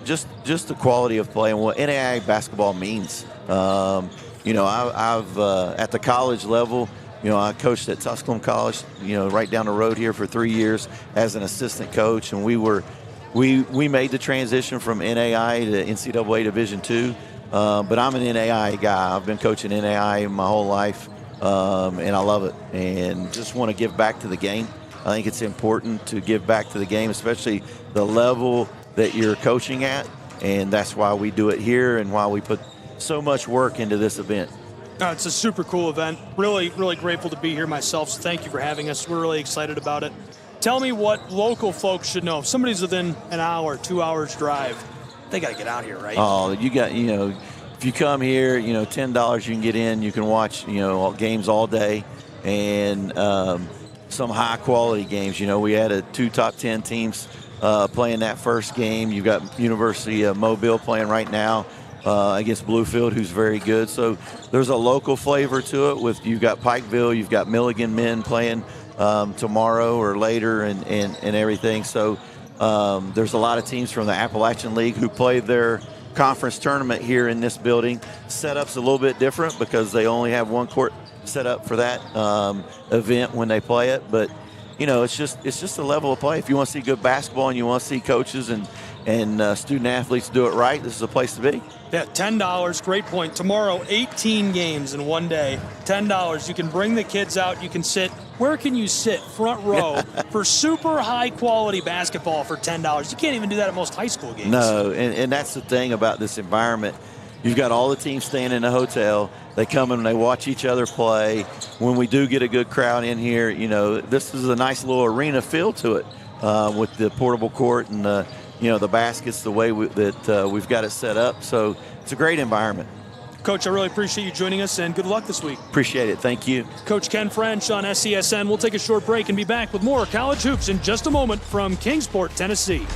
just the quality of play and what NCAA basketball means. You know, I've at the college level, I coached at Tusculum College, right down the road here for 3 years as an assistant coach, and we made the transition from NAI to NCAA Division II. But I'm an NAI guy. I've been coaching NAI my whole life, and I love it. And just want to give back to the game. I think it's important to give back to the game, especially the level that you're coaching at. And that's why we do it here and why we put so much work into this event. It's a super cool event. Really, really grateful to be here myself. So thank you for having us. We're really excited about it. Tell me what local folks should know. If somebody's within an hour, 2 hours drive, they got to get out here, right? Oh, you got, if you come here, $10 you can get in. You can watch, games all day, and some high quality games. We had 2 top 10 teams playing that first game. You've got University of Mobile playing right now against Bluefield, who's very good. So there's a local flavor to it. You've got Pikeville, you've got Milligan men playing tomorrow or later, and everything. So there's a lot of teams from the Appalachian League who played their conference tournament here in this building. Setup's a little bit different because they only have one court set up for that event when they play it. But it's just a level of play. If you want to see good basketball and you want to see coaches and student athletes do it right, this is a place to be. Yeah, $10, great point. Tomorrow, 18 games in one day, $10. You can bring the kids out. You can sit. Where can you sit? Front row for super high-quality basketball for $10. You can't even do that at most high school games. No, and that's the thing about this environment. You've got all the teams staying in a hotel. They come and they watch each other play. When we do get a good crowd in here, this is a nice little arena feel to it with the portable court and the baskets, the way we've got it set up. So it's a great environment. Coach, I really appreciate you joining us, and good luck this week. Appreciate it. Thank you. Coach Ken French on SESN. We'll take a short break and be back with more college hoops in just a moment from Kingsport, Tennessee.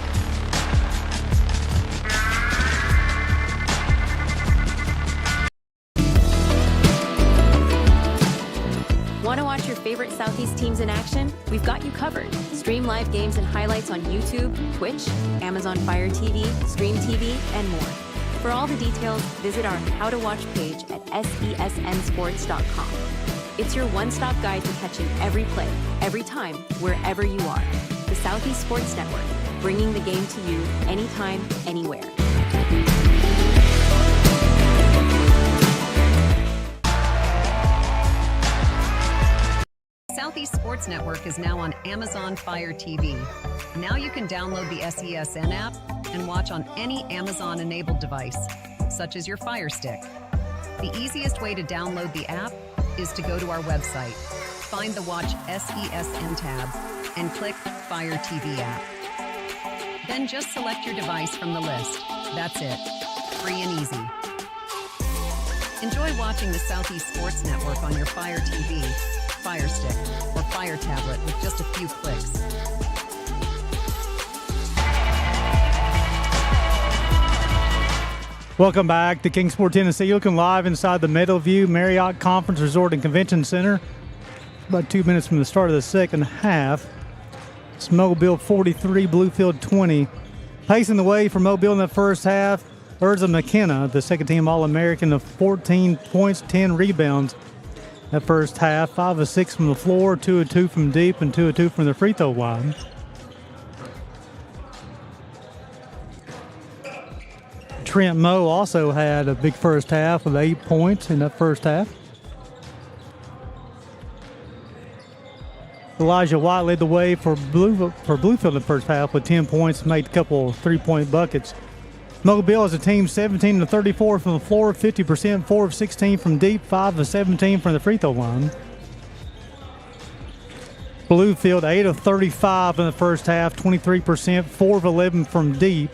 Want to watch your favorite Southeast teams in action? We've got you covered. Stream live games and highlights on YouTube, Twitch, Amazon Fire TV, Stream TV, and more. For all the details, visit our How to Watch page at SESNsports.com. It's your one-stop guide to catching every play, every time, wherever you are. The Southeast Sports Network, bringing the game to you anytime, anywhere. Southeast Sports Network is now on Amazon Fire TV. Now you can download the SESN app and watch on any Amazon-enabled device, such as your Fire Stick. The easiest way to download the app is to go to our website, find the Watch SESN tab, and click Fire TV app. Then just select your device from the list. That's it. Free and easy. Enjoy watching the Southeast Sports Network on your Fire TV, Fire Stick, or Fire Tablet with just a few clicks. Welcome back to Kingsport, Tennessee. Looking live inside the Meadowview Marriott Conference Resort and Convention Center. About 2 minutes from the start of the second half. It's Mobile 43, Bluefield 20. Pacing the way for Mobile in the first half, Urza McKenna, the second-team All-American, of 14 points, 10 rebounds. That first half, 5 of 6 from the floor, 2 of 2 from deep, and 2 of 2 from the free throw line. Trent Moe also had a big first half with 8 points in that first half. Elijah White led the way for Bluefield in the first half with 10 points, made a couple three-point buckets. Mobile as a team, 17 of 34 from the floor, 50%, 4 of 16 from deep, 5 of 17 from the free throw line. Bluefield, 8 of 35 in the first half, 23%, 4 of 11 from deep.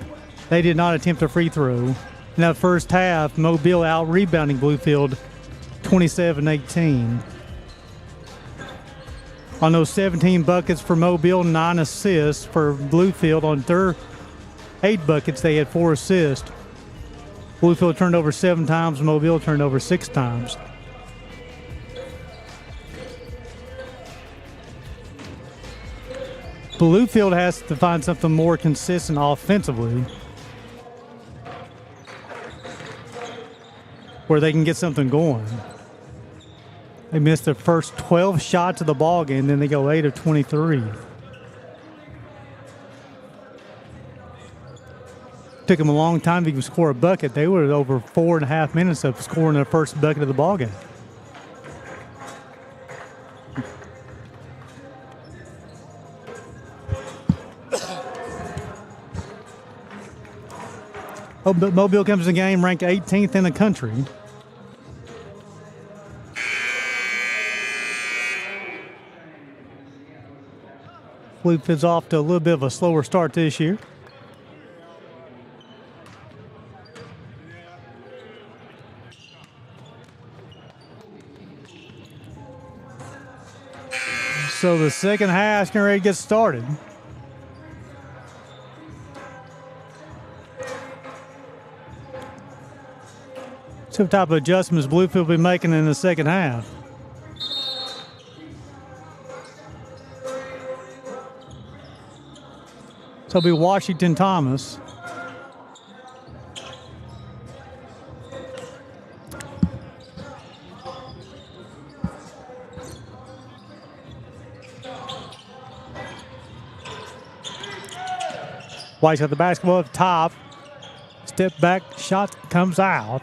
They did not attempt a free throw. In that first half, Mobile out-rebounding Bluefield 27-18. On those 17 buckets for Mobile, 9 assists for Bluefield. On their 8 buckets, they had 4 assists. Bluefield turned over 7 times, Mobile turned over 6 times. Bluefield has to find something more consistent offensively, where they can get something going. They missed their first 12 shots of the ball game, then they go 8 of 23. Took them a long time to even score a bucket. They were over 4.5 minutes of scoring their first bucket of the ball game. Mobile comes to the game ranked 18th in the country. Bluefield's off to a little bit of a slower start this year. So the second half's getting ready to get started. See what type of adjustments Bluefield will be making in the second half. So it'll be Washington Thomas. White's got the basketball up top. Step back, shot comes out.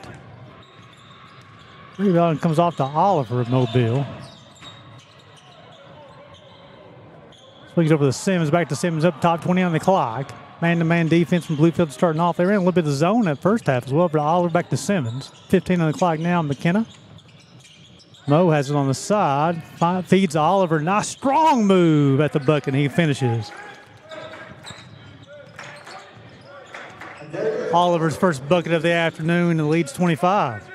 Rebound comes off to Oliver of Mobile. Swings over to Simmons, back to Simmons up top, 20 on the clock. Man-to-man defense from Bluefield starting off. They ran a little bit of the zone that first half as well, but Oliver back to Simmons. 15 on the clock now, McKenna. Mo has it on the side, feeds Oliver. Nice strong move at the bucket, and he finishes. Oliver's first bucket of the afternoon and leads 25.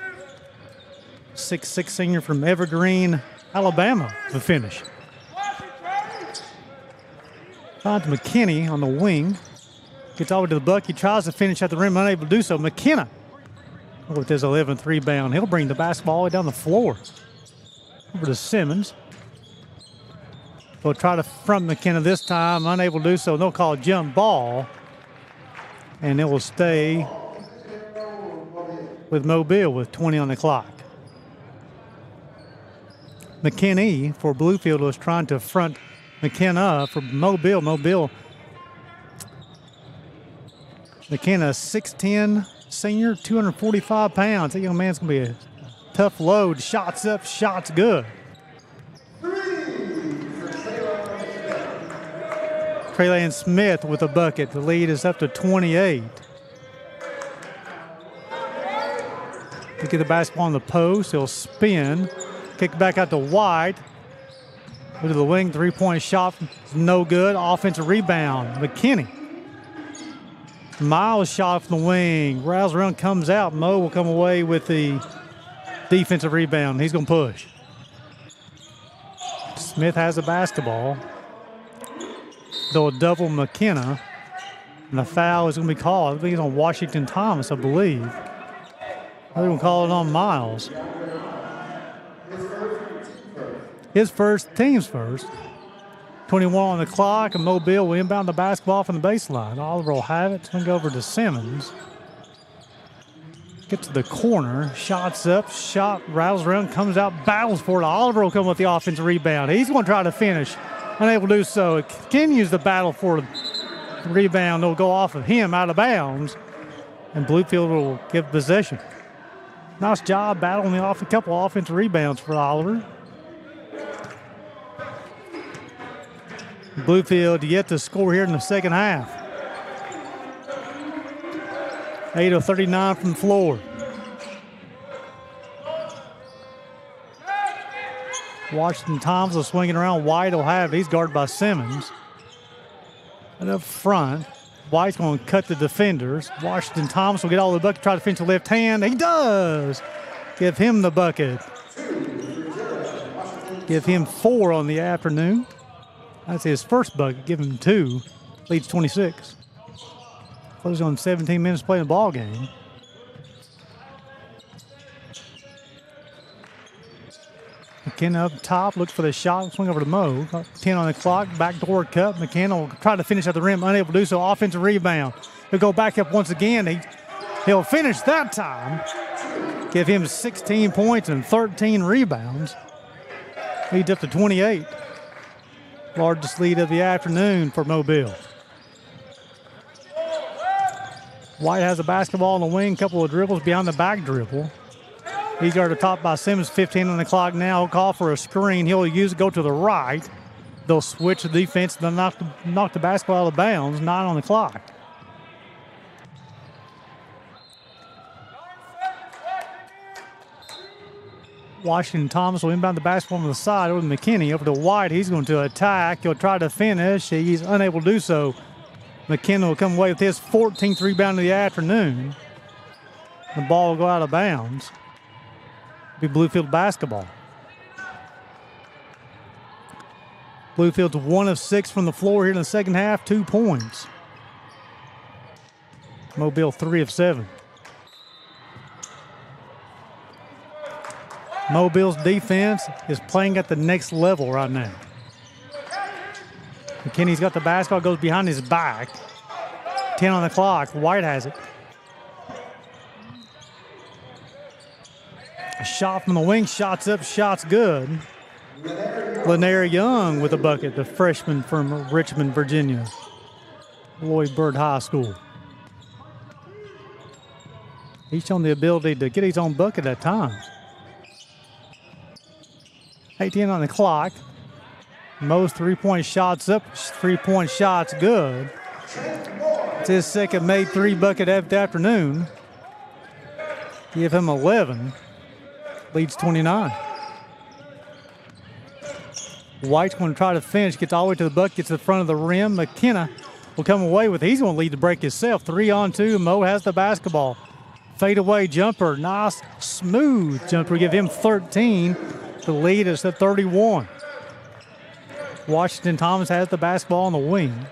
6'6" senior from Evergreen, Alabama, to finish. Finds McKinney on the wing. Gets over to the bucket. He tries to finish at the rim, unable to do so. McKenna with his 11th rebound. He'll bring the basketball all the way down the floor. Over to Simmons. They'll try to front McKenna this time, unable to do so. They'll call a jump ball. And it will stay with Mobile with 20 on the clock. McKinney for Bluefield was trying to front McKenna for Mobile. McKenna, 6'10", senior, 245 pounds. That young man's going to be a tough load. Shots up, shots good. Traylon Smith with a bucket. The lead is up to 28. They get the basketball on the post. He'll spin. Kick back out to White. Go to the wing. Three-point shot. No good. Offensive rebound. McKinney. Miles shot from the wing. Rouse around, comes out. Mo will come away with the defensive rebound. He's going to push. Smith has the basketball. They'll double McKenna. And the foul is going to be called. I think it's on Washington Thomas, I believe. They're going to call it on Miles. His first, team's first. 21 on the clock, and Mobile will inbound the basketball from the baseline. Oliver will have it. It's going to go over to Simmons. Get to the corner. Shots up. Shot rattles around. Comes out. Battles for it. Oliver will come with the offensive rebound. He's going to try to finish. Unable to do so. It continues the battle for the rebound. It'll go off of him out of bounds. And Bluefield will give possession. Nice job battling off a couple offensive rebounds for Oliver. Bluefield yet to score here in the second half. 8 of 39 from the floor. Washington Thomas is swinging around. White will have it. He's guarded by Simmons. And up front, White's going to cut the defenders. Washington Thomas will get all the bucket, try to finish the left hand. He does. Give him the bucket. Give him 4 on the afternoon. That's his first bucket. Give him 2. Leads 26. Close on 17 minutes playing the ball game. McKenna up top, looks for the shot, swing over to Mo. 10 on the clock, backdoor cut. McKenna will try to finish at the rim, unable to do so. Offensive rebound. He'll go back up once again. He'll finish that time. Give him 16 points and 13 rebounds. Leads up to 28. Largest lead of the afternoon for Mobile. White has the basketball on the wing, couple of dribbles behind the back dribble. He's guarded top by Simmons, 15 on the clock now. He'll call for a screen. He'll use it, go to the right. They'll switch the defense, they'll knock the basketball out of bounds, 9 on the clock. Washington Thomas will inbound the basketball on the side over to McKinney. Over to White. He's going to attack. He'll try to finish. He's unable to do so. McKinney will come away with his 14th rebound of the afternoon. The ball will go out of bounds. It'll be Bluefield basketball. Bluefield's 1 of 6 from the floor here in the second half, 2 points. Mobile 3 of 7. Mobile's defense is playing at the next level right now. McKinney's got the basketball, goes behind his back. 10 on the clock. White has it. A shot from the wing, shots up, shots good. Lanier Young with a bucket, the freshman from Richmond, Virginia. Lloyd Byrd High School. He's shown the ability to get his own bucket at times. 18 on the clock. Mo's three-point shots up, three-point shots good. It's his second made 3 bucket of the afternoon. Give him 11. Leads 29. White's going to try to finish, gets all the way to the bucket, gets to the front of the rim. McKenna will come away with it. He's going to lead the break himself. 3 on 2. Mo has the basketball. Fadeaway jumper. Nice, smooth jumper. Give him 13. The lead is at 31. Washington Thomas has the basketball on the wing.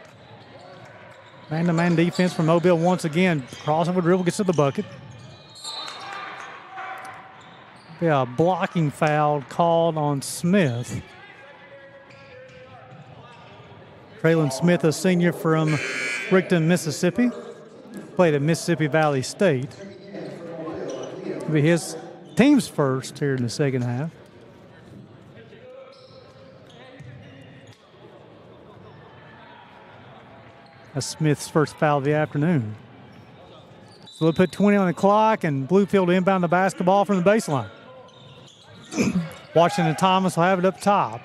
Man-to-man defense from Mobile once again. Crossover dribble, gets to the bucket. Yeah, blocking foul called on Smith. Traylon Smith, a senior from Rickton, Mississippi. Played at Mississippi Valley State. It'll be his team's first here in the second half. That's Smith's first foul of the afternoon. So they'll put 20 on the clock, and Bluefield will inbound the basketball from the baseline. Washington Thomas will have it up top.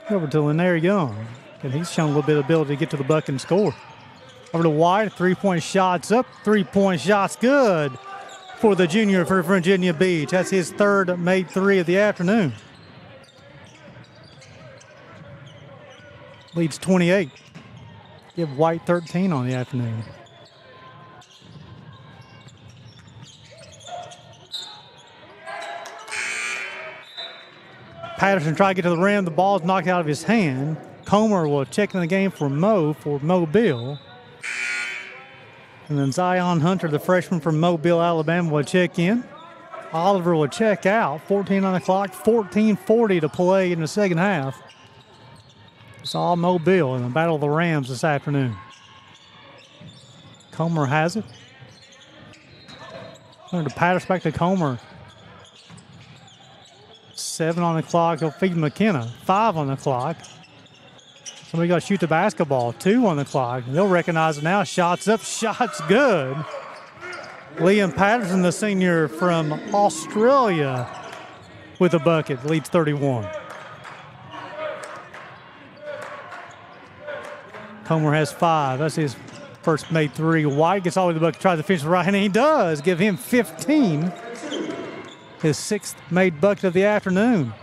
Over to Lanier Young, and he's shown a little bit of ability to get to the bucket and score. Over to White, 3-point shots up, 3-point shots good for the junior for Virginia Beach. That's his third made 3 of the afternoon. Leads 28. Give White 13 on the afternoon. Patterson tried to get to the rim. The ball's knocked out of his hand. Comer will check in the game for Mobile. And then Zion Hunter, the freshman from Mobile, Alabama, will check in. Oliver will check out. 14 on the clock, 14:40 to play in the second half. It's all Mobile in the Battle of the Rams this afternoon. Comer has it. Going to Patterson, back to Comer. 7 on the clock. He'll feed McKenna. 5 on the clock. Somebody got to shoot the basketball. 2 on the clock. They'll recognize it now. Shots up. Shots good. Liam Patterson, the senior from Australia, with a bucket. Leads 31. Comer has 5. That's his first made 3. White gets all the way to the bucket, tries to finish right, and he does. Give him 15. His 6th made bucket of the afternoon.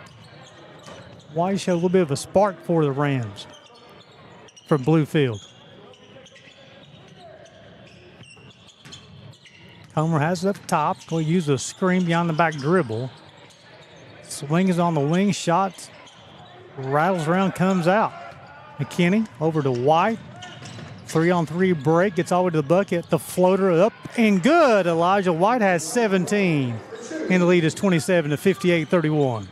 White showed a little bit of a spark for the Rams from Bluefield. Comer has it up top. Going to use a screen behind the back dribble. Swing is on the wing. Shot rattles around, comes out. McKinney over to White. 3-on-3 break. Gets all the way to the bucket. The floater up and good. Elijah White has 17. And the lead is 27 to 58-31.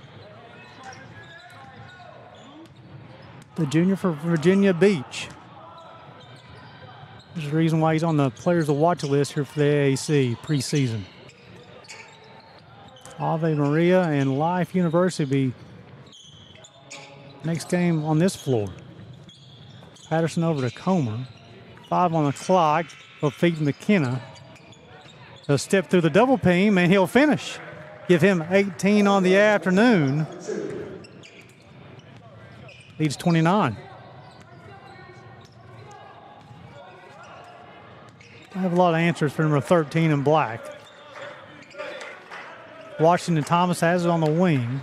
The junior for Virginia Beach. There's a reason why he's on the players to watch list here for the AAC preseason. Ave Maria and Life University be next game on this floor. Patterson over to Comer. 5 on the clock. He'll feed McKenna. He'll step through the double team and he'll finish. Give him 18 on the afternoon. Leads 29. I have a lot of answers for number 13 in black. Washington Thomas has it on the wing.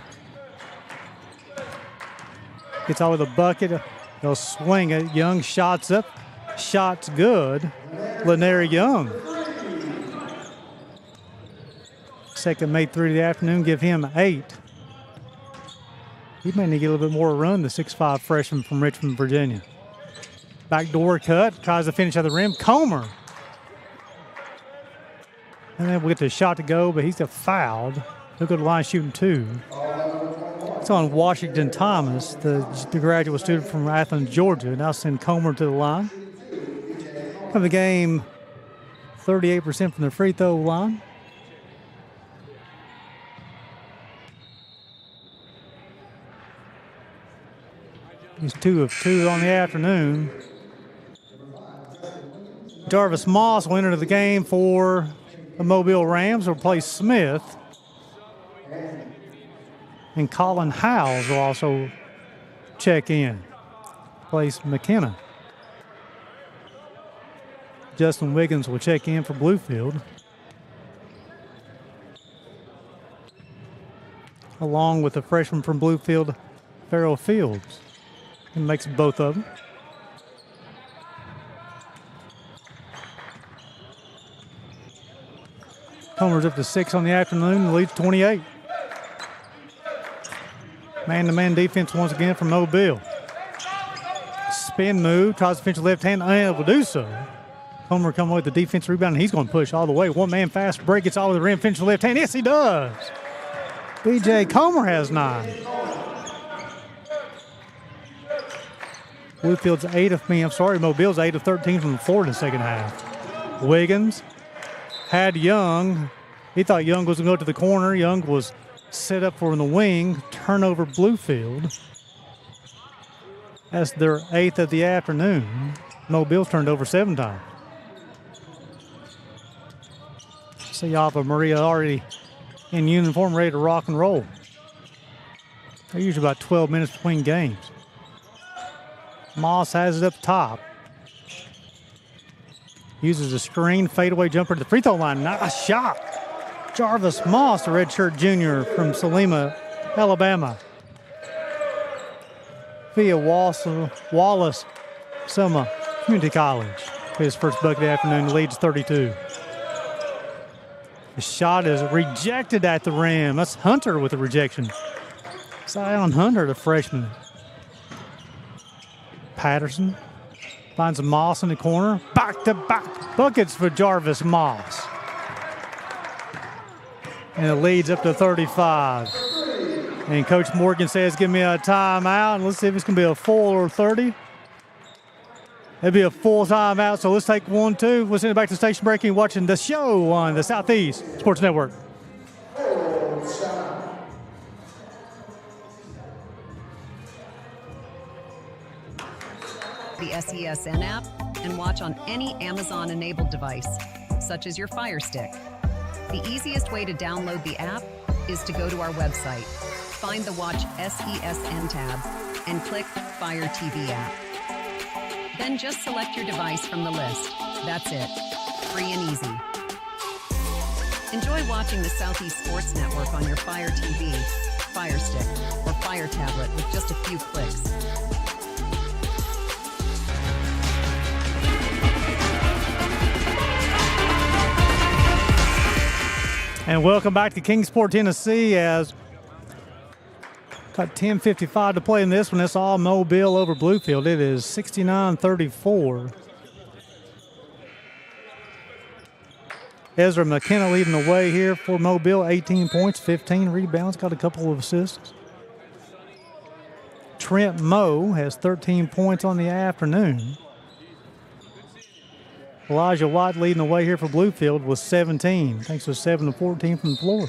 Gets out with a bucket. He'll swing it. Young shots up. Shot's good. Lenary Young. Second made 3 of the afternoon. Give him 8. He may need to get a little bit more run, the 6'5 freshman from Richmond, Virginia. Backdoor cut. Tries to finish at the rim. Comer. And then we'll get the shot to go, but he's got fouled. He'll go to the line shooting 2. It's on Washington Thomas, the graduate student from Athens, Georgia. Now send Comer to the line. Of the game, 38% from the free throw line. He's 2 of 2 on the afternoon. Jarvis Moss will enter the game for the Mobile Rams, will replace Smith. And Colin Howes will also check in, replace McKenna. Justin Wiggins will check in for Bluefield, along with the freshman from Bluefield, Farrell Fields. He makes both of them. Comer's up to 6 on the afternoon, leads 28. Man-to-man defense once again from Mobile. Spin move, tries to finish left hand, unable to do so. Comer coming with the defensive rebound, and he's going to push all the way. One-man fast break, gets all over the rim, finishes left hand. Yes, he does. B.J. Comer has 9. Bluefield's Mobile's 8 of 13 from the floor in the second half. Wiggins had Young. He thought Young was going to go to the corner. Young was set up for in the wing. Turnover Bluefield. That's their 8th of the afternoon. Mobile's turned over 7 times. See Ave Maria already in uniform, ready to rock and roll. They're usually about 12 minutes between games. Moss has it up top. Uses a screen, fadeaway jumper to the free throw line. Nice shot. Jarvis Moss, the redshirt junior from Salima, Alabama. Via Wallace Selma Community College. His first bucket of the afternoon, leads 32. The shot is rejected at the rim. That's Hunter with the rejection. Zion Hunter, the freshman. Patterson finds Moss in the corner. Back-to-back buckets for Jarvis Moss. And it leads up to 35. And Coach Morgan says, give me a timeout. And let's see if it's going to be a full or 30. It'll be a full timeout, so let's take 1-2. We'll send it back to station breaking, watching the show on the Southeast Sports Network. The SESN app and watch on any Amazon-enabled device, such as your Fire Stick. The easiest way to download the app is to go to our website, find the Watch SESN tab, and click Fire TV app. Then just select your device from the list. That's it. Free and easy. Enjoy watching the Southeast Sports Network on your Fire TV, Fire Stick, or Fire tablet with just a few clicks. And welcome back to Kingsport, Tennessee, as got 10:55 to play in this one. It's all Mobile over Bluefield. It is 69-34. Ezra McKenna leading the way here for Mobile. 18 points, 15 rebounds, got a couple of assists. Trent Moe has 13 points on the afternoon. Elijah White leading the way here for Bluefield with 17, thanks to 7 of 14 from the floor.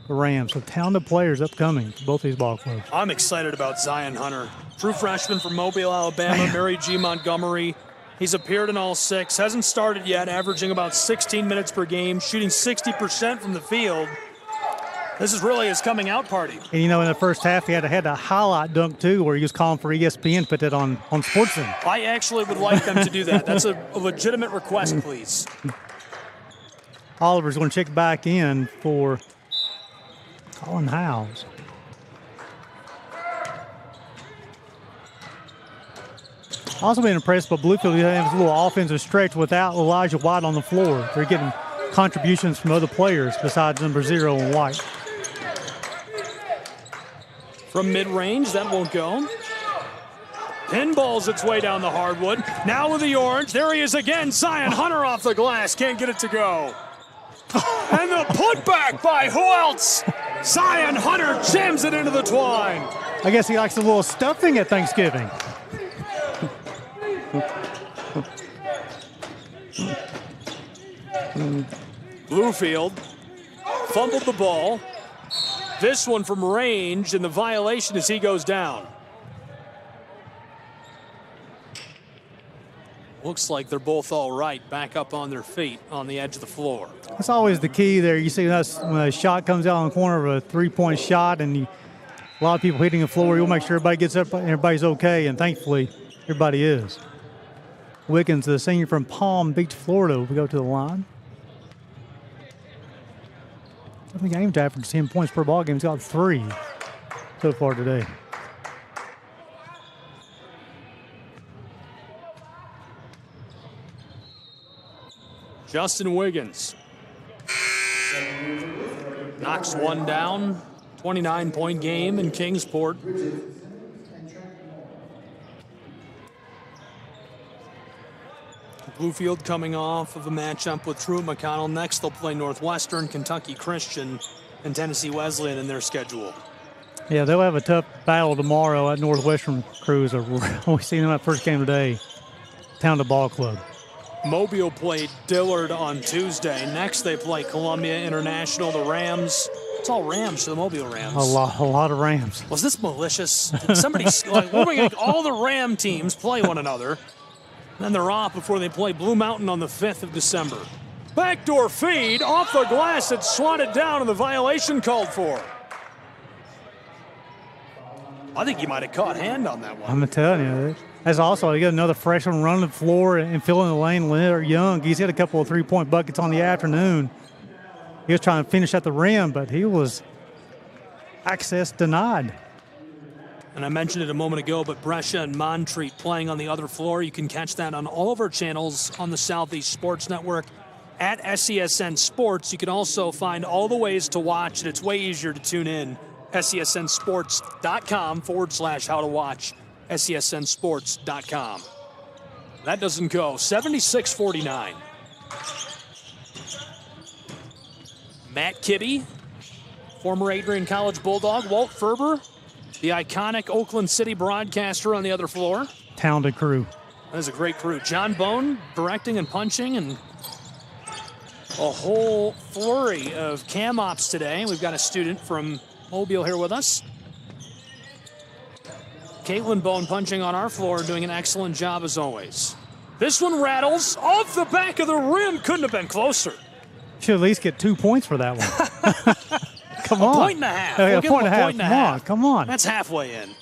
the Rams. So talented players upcoming for both these ball clubs. I'm excited about Zion Hunter. True freshman from Mobile, Alabama, Mary G. Montgomery. He's appeared in all 6, hasn't started yet, averaging about 16 minutes per game, shooting 60% from the field. This is really his coming out party. And, in the first half, he had a highlight dunk, too, where he was calling for ESPN to put that on SportsCenter. I actually would like them to do that. That's a legitimate request, please. Oliver's going to check back in for Colin Howes. Also been impressed by Bluefield. He has a little offensive stretch without Elijah White on the floor. They're getting contributions from other players besides number 0 and White. From mid-range, that won't go. Pinballs its way down the hardwood. Now with the orange. There he is again. Zion Hunter off the glass. Can't get it to go. And the putback by who else? Zion Hunter jams it into the twine. I guess he likes a little stuffing at Thanksgiving. Bluefield fumbled the ball. This one from range, and the violation as he goes down. Looks like they're both all right, back up on their feet on the edge of the floor. That's always the key there. You see that when a shot comes out on the corner of a three-point shot and a lot of people hitting the floor, you'll make sure everybody gets up and everybody's okay, and thankfully everybody is. Wiggins, the senior from Palm Beach, Florida, will go to the line. I think Ames averaged 10 points per ball game. He's got 3 so far today. Justin Wiggins knocks one down. 29-point game in Kingsport. Bluefield coming off of a matchup with Truett McConnell. Next, they'll play Northwestern, Kentucky Christian, and Tennessee Wesleyan in their schedule. Yeah, they'll have a tough battle tomorrow at Northwestern Crews. We've seen them at first game today. Town to Ball Club. Mobile played Dillard on Tuesday. Next, they play Columbia International, the Rams. It's all Rams to the Mobile Rams. A lot of Rams. Was this malicious? Did somebody all the Ram teams play one another? Then they're off before they play Blue Mountain on the 5th of December. Backdoor feed off the glass. It's swatted down and the violation called for. I think he might have caught hand on that one. I'm telling you. As also, you got another freshman running the floor and filling the lane, Leonard Young. He's hit a couple of three-point buckets on the afternoon. He was trying to finish at the rim, but he was access denied. And I mentioned it a moment ago, but Brescia and Montreat playing on the other floor. You can catch that on all of our channels on the Southeast Sports Network at SESN Sports. You can also find all the ways to watch, and it's way easier to tune in. SESNsports.com/how to watch. SESNsports.com. That doesn't go. 76-49. Matt Kibbe, former Adrian College Bulldog. Walt Ferber, the iconic Oakland City broadcaster on the other floor. Talented crew. That is a great crew. John Bone directing and punching, and a whole flurry of cam ops today. We've got a student from Mobile here with us. Caitlin Bone punching on our floor, doing an excellent job as always. This one rattles off the back of the rim. Couldn't have been closer. Should at least get 2 points for that one. Come on. A point and a half. We'll a point and a half. Come on. That's halfway in.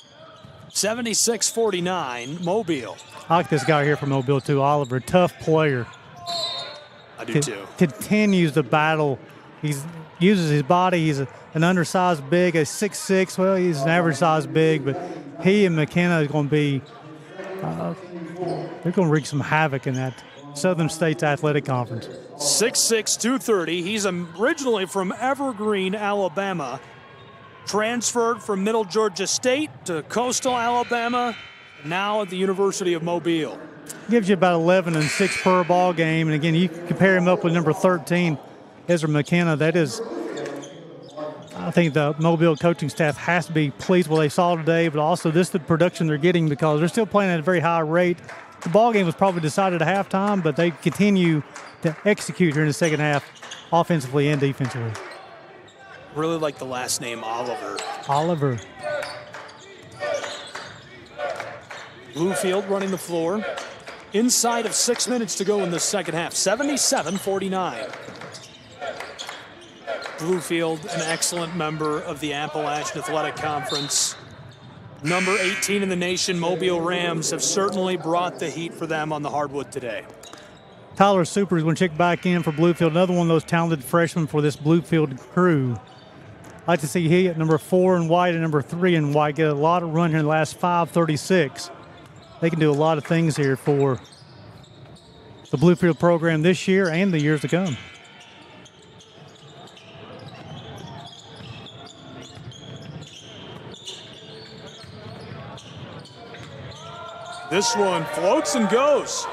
76-49, Mobile. I like this guy here from Mobile too, Oliver. Tough player. I do too. Continues the battle. He uses his body. He's an undersized big, a 6'6". Well, he's an average size big, but he and McKenna is going to be, they're going to wreak some havoc in that Southern States Athletic Conference. 6'6", 230. He's originally from Evergreen, Alabama. Transferred from Middle Georgia State to Coastal Alabama, now at the University of Mobile. Gives you about 11 and 6 per ball game. And again, you compare him up with number 13, Ezra McKenna. That is, I think the Mobile coaching staff has to be pleased with what they saw today, but also this is the production they're getting because they're still playing at a very high rate. The ball game was probably decided at halftime, but they continue to execute here in the second half, offensively and defensively. Really like the last name Oliver. Oliver. Bluefield running the floor. Inside of 6 minutes to go in the second half. 77-49. Bluefield, an excellent member of the Appalachian Athletic Conference. Number 18 in the nation, Mobile Rams, have certainly brought the heat for them on the hardwood today. Tyler Super is going to check back in for Bluefield, another one of those talented freshmen for this Bluefield crew. I'd like to see he at number 4 in white and number 3 in white get a lot of run here in the last 5:36. They can do a lot of things here for the Bluefield program this year and the years to come. This one floats and goes.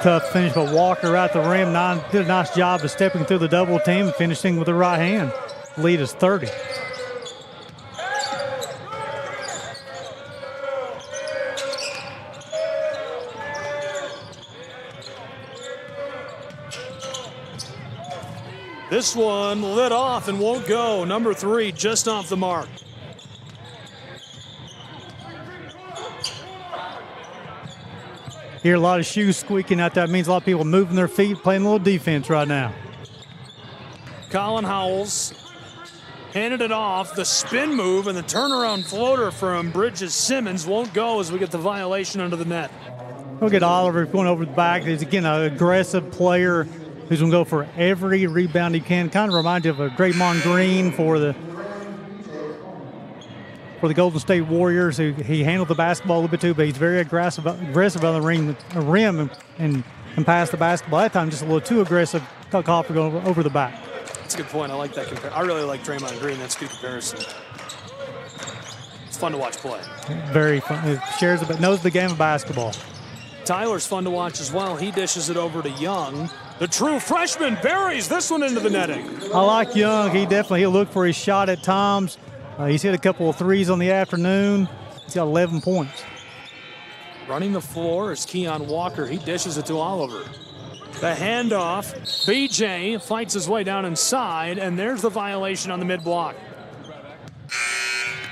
Tough finish, but Walker at the rim did a nice job of stepping through the double team and finishing with the right hand. Lead is 30. This one lit off and won't go. Number 3 just off the mark. Hear a lot of shoes squeaking out there. That means a lot of people moving their feet, playing a little defense right now. Colin Howells handed it off. The spin move and the turnaround floater from Bridges Simmons won't go as we get the violation under the net. We'll get Oliver going over the back. He's, again, an aggressive player who's going to go for every rebound he can. Kind of reminds you of a Draymond Green for the Golden State Warriors. He handled the basketball a little bit too, but he's very aggressive on the rim and can pass the basketball. That time just a little too aggressive. Call for going over the back. That's a good point. I like that comparison. I really like Draymond Green. That's a good comparison. It's fun to watch play. Very fun. It knows the game of basketball. Tyler's fun to watch as well. He dishes it over to Young. The true freshman buries this one into the netting. I like Young. He'll look for his shot at times. He's hit a couple of threes on the afternoon. He's got 11 points. Running the floor is Keon Walker. He dishes it to Oliver. The handoff. BJ fights his way down inside, and there's the violation on the mid-block.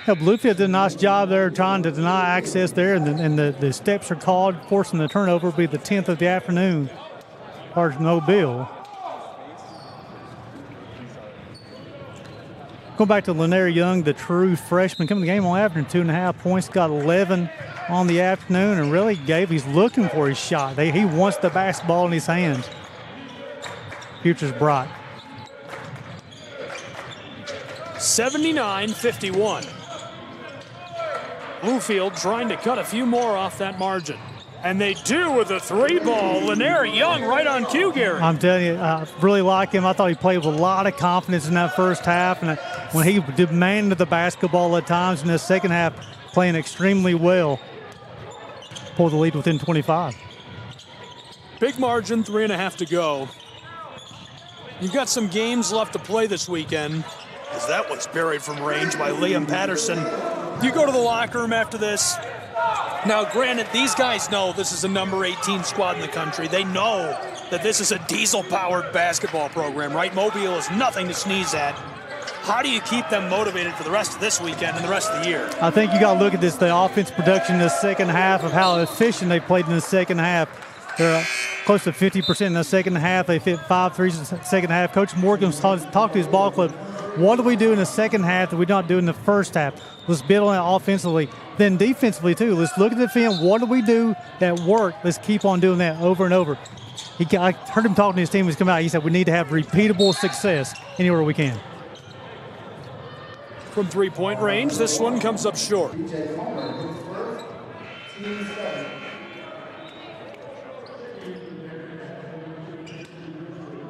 Bluefield did a nice job there trying to deny access there, and the steps are called, forcing the turnover. Will be the 10th of the afternoon. Towards Mobile. Going back to Lanier Young, the true freshman, coming to the game on average 2.5 points, got 11 on the afternoon, and really he's looking for his shot. He wants the basketball in his hands. Future's bright. 79-51. Bluefield trying to cut a few more off that margin. And they do with a 3-ball. Lanier Young right on cue, Gary. I'm telling you, I really like him. I thought he played with a lot of confidence in that first half. And when he demanded the basketball at times in the second half, playing extremely well, pulled the lead within 25. Big margin, 3.5 to go. You've got some games left to play this weekend, as that one's buried from range by Liam Patterson. You go to the locker room after this. Now, granted, these guys know this is a number 18 squad in the country. They know that this is a diesel-powered basketball program, right? Mobile is nothing to sneeze at. How do you keep them motivated for the rest of this weekend and the rest of the year? I think you got to look at the offense production in the second half of how efficient they played in the second half. They're close to 50% in the second half. They hit 5 threes in the second half. Coach Morgan's talked to his ball club. What do we do in the second half that we don't do in the first half? Let's build on it offensively. Then defensively, too. Let's look at the film. What do we do that worked? Let's keep on doing that over and over. I heard him talking to his team. He's come out. He said we need to have repeatable success anywhere we can. From three-point range, this one comes up short.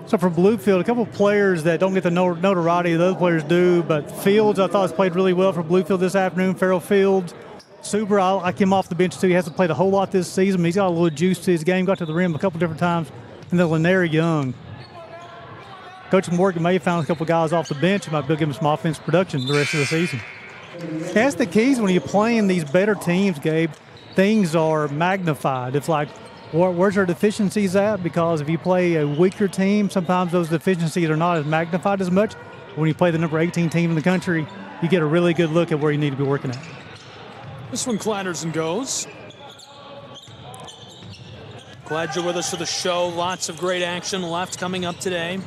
So for Bluefield, a couple of players that don't get the notoriety those players do, but Fields, I thought, has played really well for Bluefield this afternoon. Farrell Fields. Super, I like him off the bench, too. He hasn't played a whole lot this season, but he's got a little juice to his game, got to the rim a couple different times. And then Lanier Young. Coach Morgan may have found a couple of guys off the bench and might be able to give him some offensive production the rest of the season. That's the keys when you're playing these better teams, Gabe. Things are magnified. It's like Where's our deficiencies at? Because if you play a weaker team, sometimes those deficiencies are not as magnified as much. When you play the number 18 team in the country, you get a really good look at where you need to be working at. This one clatters and goes. Glad you're with us for the show. Lots of great action left coming up today.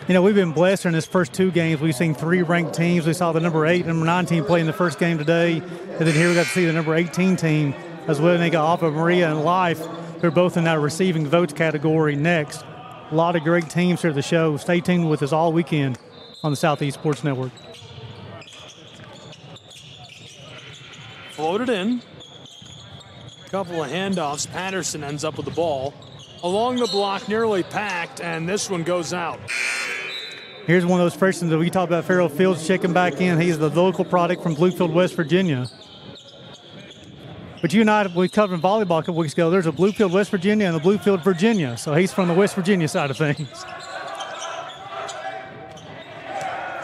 You know, we've been blessed in this first 2 games. We've seen 3 ranked teams. We saw the number 8 and number 9 team play in the first game today. And then here we got to see the number 18 team as well. And they got off of Maria and Life. They're both in that receiving votes category next. A lot of great teams here at the show. Stay tuned with us all weekend on the Southeast Sports Network. Floated in. Couple of handoffs. Patterson ends up with the ball. Along the block, nearly packed, and this one goes out. Here's one of those freshmen that we talked about, Farrell Fields checking back in. He's the local product from Bluefield, West Virginia. But you and I, we covered in volleyball a couple weeks ago, there's a Bluefield, West Virginia and a Bluefield, Virginia. So he's from the West Virginia side of things.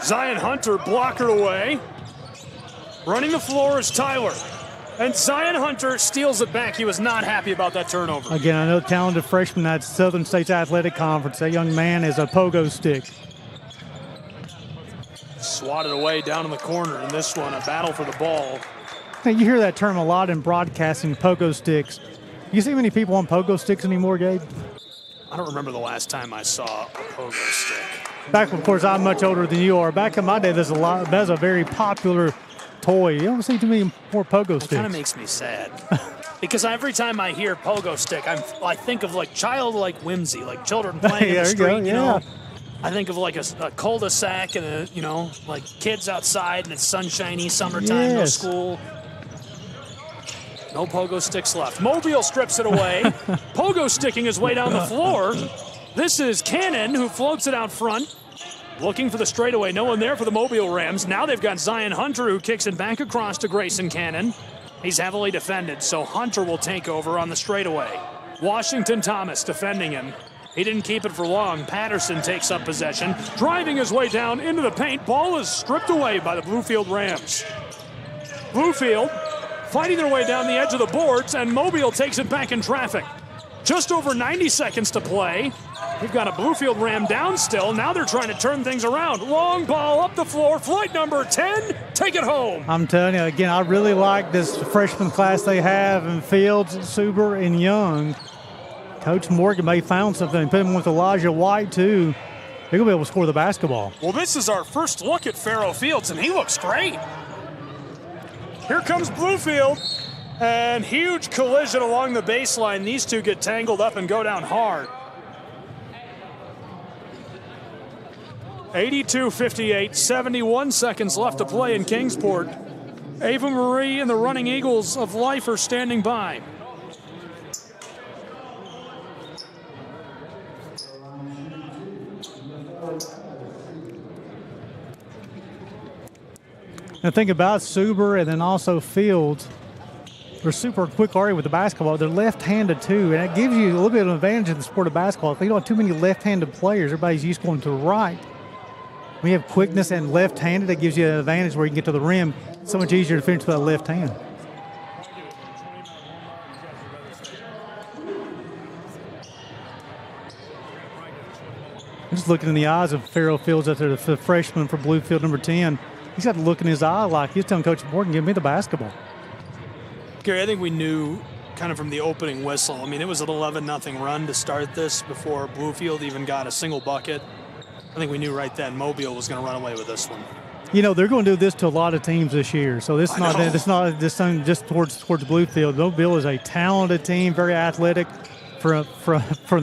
Zion Hunter blocker away. Running the floor is Tyler. And Zion Hunter steals it back. He was not happy about that turnover. Again, I know talented freshman at Southern States Athletic Conference. That young man is a pogo stick. Swatted away down in the corner. And this one, a battle for the ball. Hey, you hear that term a lot in broadcasting, pogo sticks. You see many people on pogo sticks anymore, Gabe? I don't remember the last time I saw a pogo stick. Back, of course, I'm much older than you are. Back in my day, that's a very popular toy. You don't see too many more pogo sticks. It kind of makes me sad. Because every time I hear pogo stick, I think of like childlike whimsy, like children playing in the street, you know. I think of like a cul-de-sac and like kids outside and it's sunshiny, summertime, no school. No pogo sticks left. Mobile strips it away. Pogo sticking his way down the floor. This is Cannon who floats it out front. Looking for the straightaway. No one there for the Mobile Rams. Now they've got Zion Hunter who kicks it back across to Grayson Cannon. He's heavily defended, so Hunter will take over on the straightaway. Washington Thomas defending him. He didn't keep it for long. Patterson takes up possession, driving his way down into the paint. Ball is stripped away by the Bluefield Rams. Bluefield fighting their way down the edge of the boards, and Mobile takes it back in traffic. Just over 90 seconds to play. We've got a Bluefield Ram down still. Now they're trying to turn things around. Long ball up the floor. Flight number 10. Take it home. I'm telling you, again, I really like this freshman class they have in Fields, Suber, and Young. Coach Morgan may have found something. Put him with Elijah White, too. They're going to be able to score the basketball. Well, this is our first look at Farrell Fields, and he looks great. Here comes Bluefield. And huge collision along the baseline. These two get tangled up and go down hard. 82-58, 71 seconds left to play in Kingsport. Ava Marie and the Running Eagles of Life are standing by. Now think about Suber and then also Fields. They're super quick already with the basketball. They're left-handed too, and it gives you a little bit of an advantage in the sport of basketball. If you don't have too many left-handed players, everybody's used to going to the right. We have quickness and left-handed. That gives you an advantage where you can get to the rim. It's so much easier to finish with that left hand. I'm just looking in the eyes of Farrell Fields out there, the freshman for Bluefield, number 10. He's got to look in his eye like he's telling Coach Morgan, give me the basketball. Gary, I think we knew kind of from the opening whistle. I mean, it was an 11-0 run to start this before Bluefield even got a single bucket. I think we knew right then Mobile was going to run away with this one. You know, they're going to do this to a lot of teams this year. So this is not just towards Bluefield. Mobile is a talented team, very athletic. From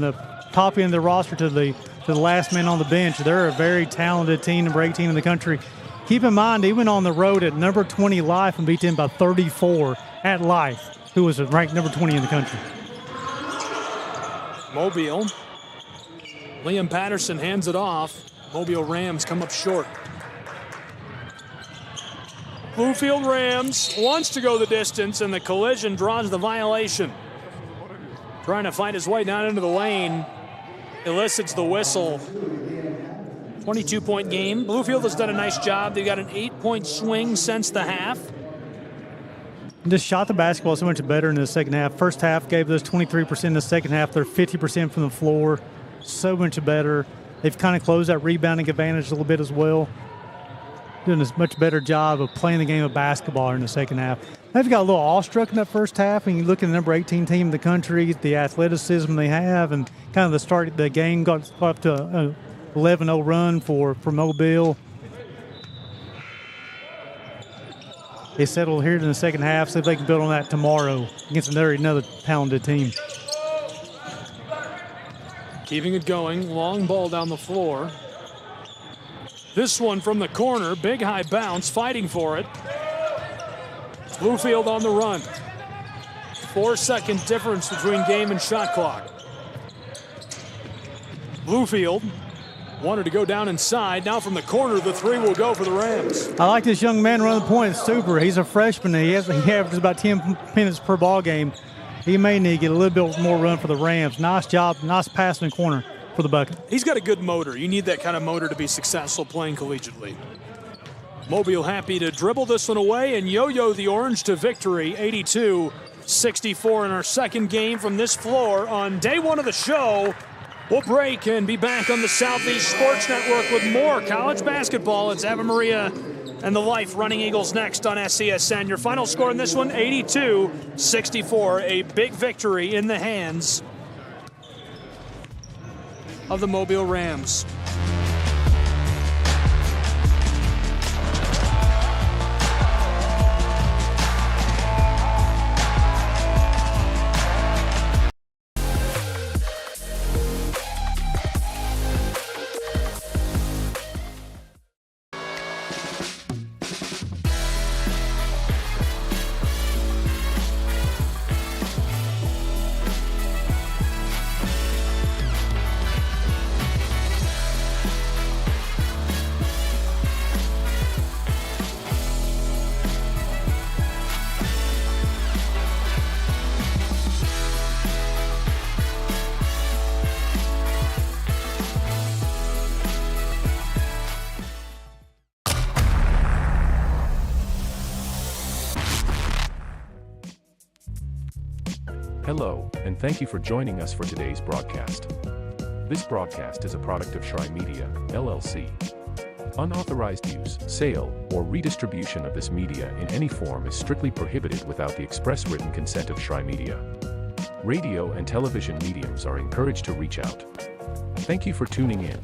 the top end of the roster to the last man on the bench, they're a very talented team, number 18 in the country. Keep in mind, he went on the road at number 20 Life and beat them by 34 at Life, who was ranked number 20 in the country. Mobile. Liam Patterson hands it off. Mobile Rams come up short. Bluefield Rams wants to go the distance, and the collision draws the violation. Trying to find his way down into the lane. Elicits the whistle. 22-point game. Bluefield has done a nice job. They got an 8-point swing since the half. just shot the basketball so much better in the second half. First half gave us 23%. In the second half, they're 50% from the floor. So much better. They've kind of closed that rebounding advantage a little bit as well. Doing a much better job of playing the game of basketball in the second half. They've got a little awestruck in that first half, and you look at the number 18 team in the country, the athleticism they have, and kind of the start of the game got up to a 11-0 run for Mobile. They settled here in the second half, see if they can build on that tomorrow against another talented team. Keeping it going, long ball down the floor. This one from the corner, big high bounce, fighting for it. Bluefield on the run. 4-second difference between game and shot clock. Bluefield wanted to go down inside. Now from the corner, the three will go for the Rams. I like this young man running the point. It's super. He's a freshman. He averages about 10 minutes per ball game. He may need to get a little bit more run for the Rams. Nice job. Nice pass in the corner for the bucket. He's got a good motor. You need that kind of motor to be successful playing collegiately. Mobile happy to dribble this one away and yo-yo the Orange to victory, 82-64 in our second game from this floor on day one of the show. We'll break and be back on the Southeast Sports Network with more college basketball. It's Ava Maria and the Life Running Eagles next on SCSN. Your final score in this one, 82-64, a big victory in the hands of the Mobile Rams. Hello, and thank you for joining us for today's broadcast. This broadcast is a product of Shry Media, LLC. Unauthorized use, sale, or redistribution of this media in any form is strictly prohibited without the express written consent of Shry Media. Radio and television mediums are encouraged to reach out. Thank you for tuning in.